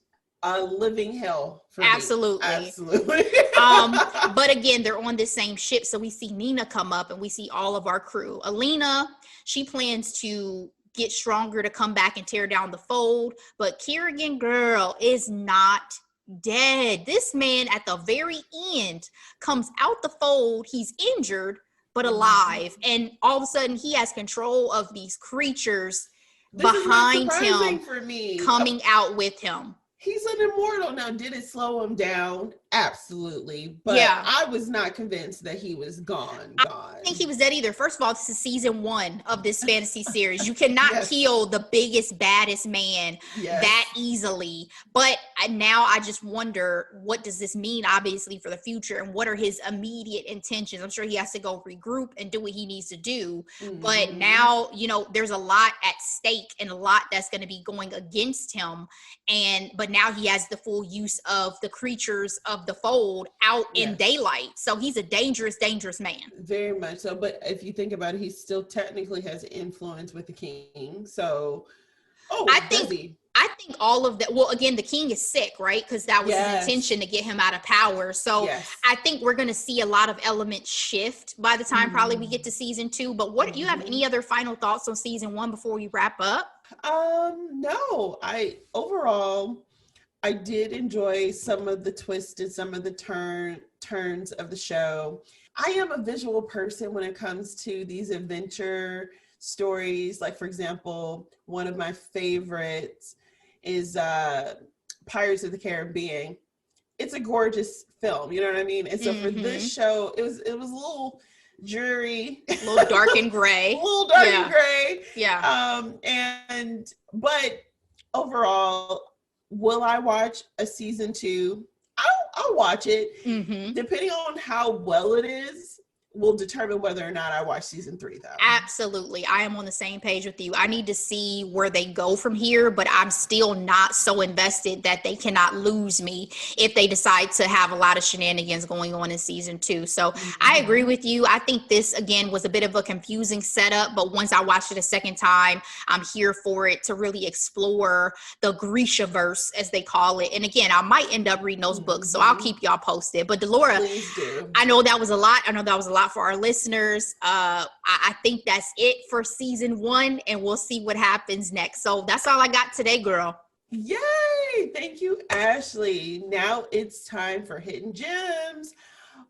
A living hell for me. Absolutely. But again, they're on the same ship, so we see Nina come up and we see all of our crew. Alina, she plans to get stronger to come back and tear down the fold, but Kerrigan, girl, is not dead. This man at the very end comes out the fold. He's injured but alive, and all of a sudden he has control of these creatures behind him for me. Coming out with him. He's an immortal. Now, did it slow him down? Absolutely. But I was not convinced that he was gone. I don't think he was dead either. First of all, this is season 1 of this fantasy series. You cannot kill the biggest, baddest man that easily. But now I just wonder, what does this mean, obviously, for the future? And what are his immediate intentions? I'm sure he has to go regroup and do what he needs to do. But now, there's a lot at stake and a lot that's going to be going against him. But now he has the full use of the creatures of the fold out in daylight. So he's a dangerous, dangerous man. Very much so. But if you think about it, he still technically has influence with the king. So, I think all of that. Well, again, the king is sick, right? Because that was his intention to get him out of power. So I think we're going to see a lot of elements shift by the time probably we get to season 2. But what do you have any other final thoughts on season 1 before we wrap up? No, overall, I did enjoy some of the twists and some of the turns of the show. I am a visual person when it comes to these adventure stories. Like, for example, one of my favorites is Pirates of the Caribbean. It's a gorgeous film, you know what I mean? And so for this show, it was a little dreary, a little dark and gray. A little dark and gray. Yeah. But overall, will I watch a season 2? I'll watch it. Depending on how well it is, will determine whether or not I watch season 3, though. Absolutely. I am on the same page with you. I need to see where they go from here, but I'm still not so invested that they cannot lose me if they decide to have a lot of shenanigans going on in season 2. So I agree with you. I think this, again, was a bit of a confusing setup, but once I watched it a second time, I'm here for it to really explore the Grisha-verse, as they call it. And again, I might end up reading those books, so I'll keep y'all posted. But Delora, Please do. I know that was a lot. For our listeners. I think that's it for season 1, and we'll see what happens next. So that's all I got today, girl. Yay! Thank you, Ashley. Now it's time for Hidden Gems.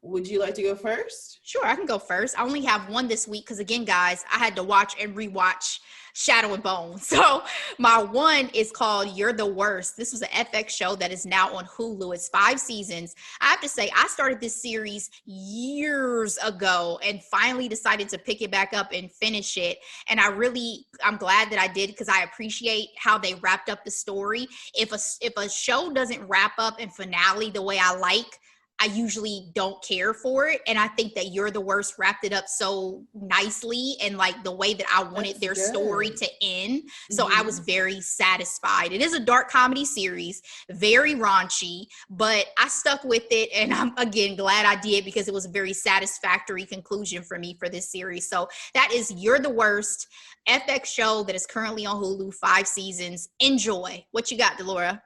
Would you like to go first? Sure, I can go first. I only have one this week because, again, guys, I had to watch and rewatch Shadow and Bone. So my one is called You're the Worst. This was an FX show that is now on Hulu. It's 5 seasons. I have to say, I started this series years ago and finally decided to pick it back up and finish it. And I'm glad that I did, because I appreciate how they wrapped up the story. If a show doesn't wrap up and finale the way I like, I usually don't care for it. And I think that You're the Worst wrapped it up so nicely and like the way that I wanted their story to end. So I was very satisfied. It is a dark comedy series, very raunchy, but I stuck with it. And I'm, again, glad I did, because it was a very satisfactory conclusion for me for this series. So that is You're the Worst, FX show that is currently on Hulu, 5 seasons. Enjoy. What you got, Delora?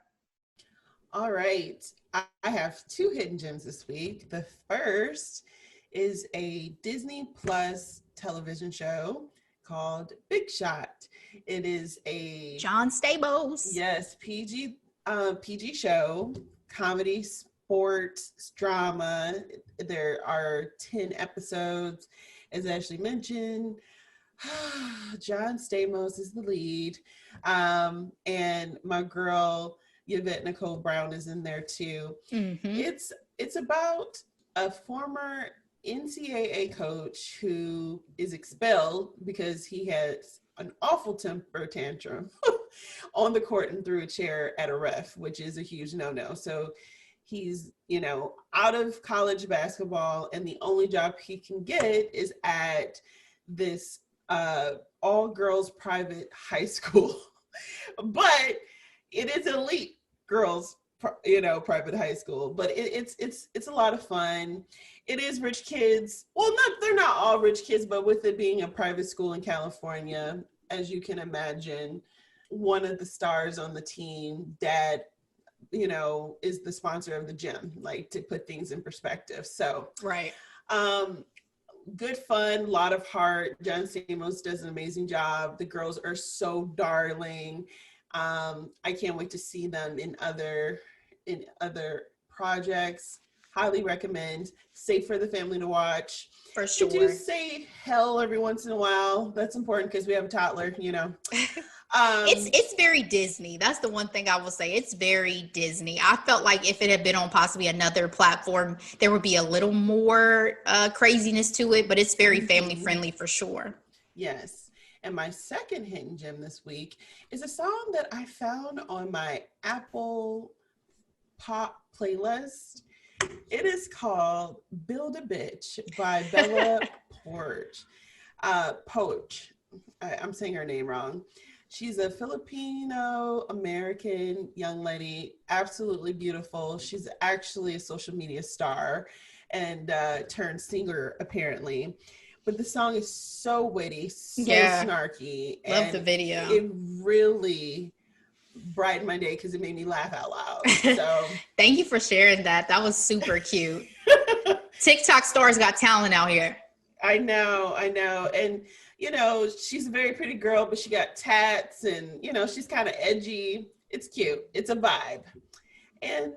All right. I have 2 hidden gems this week. The first is a Disney Plus television show called Big Shot. It is a John Stamos. Yes, PG show, comedy, sports, drama. There are 10 episodes, as Ashley mentioned. John Stamos is the lead, and my girl Yvette Nicole Brown is in there too. It's about a former NCAA coach who is expelled because he has an awful temper tantrum on the court and threw a chair at a ref, which is a huge no-no. So he's, out of college basketball, and the only job he can get is at this all-girls private high school. But it is elite girls, private high school, but it's a lot of fun. It is rich kids. Well, they're not all rich kids, but with it being a private school in California, as you can imagine, one of the stars on the team, dad, is the sponsor of the gym, like, to put things in perspective. So, right. Good fun, a lot of heart. John Stamos does an amazing job. The girls are so darling. I can't wait to see them in other projects. Highly recommend. Safe for the family to watch. For sure. You do say hell every once in a while. That's important because we have a toddler, It's very Disney. That's the one thing I will say. It's very Disney. I felt like if it had been on possibly another platform, there would be a little more craziness to it, but it's very family friendly for sure. Yes. And my second hidden gem this week is a song that I found on my Apple Pop playlist. It is called Build a Bitch by Bella Poarch. I'm saying her name wrong. She's a Filipino-American young lady, absolutely beautiful. She's actually a social media star and turned singer, apparently. But the song is so witty, so snarky. Love the video. It really brightened my day because it made me laugh out loud. So thank you for sharing that. That was super cute. TikTok stars got talent out here. I know. And, she's a very pretty girl, but she got tats and, she's kind of edgy. It's cute. It's a vibe. And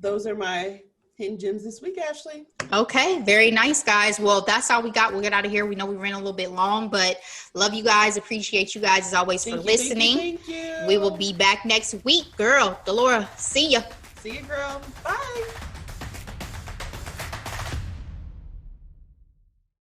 those are my hidden gems this week, Ashley. Okay, very nice, guys. Well, that's all we got. We'll get out of here. We know we ran a little bit long, but love you guys. Appreciate you guys as always for listening. Thank you. We will be back next week. Girl, Delora, see ya. See you, girl. Bye.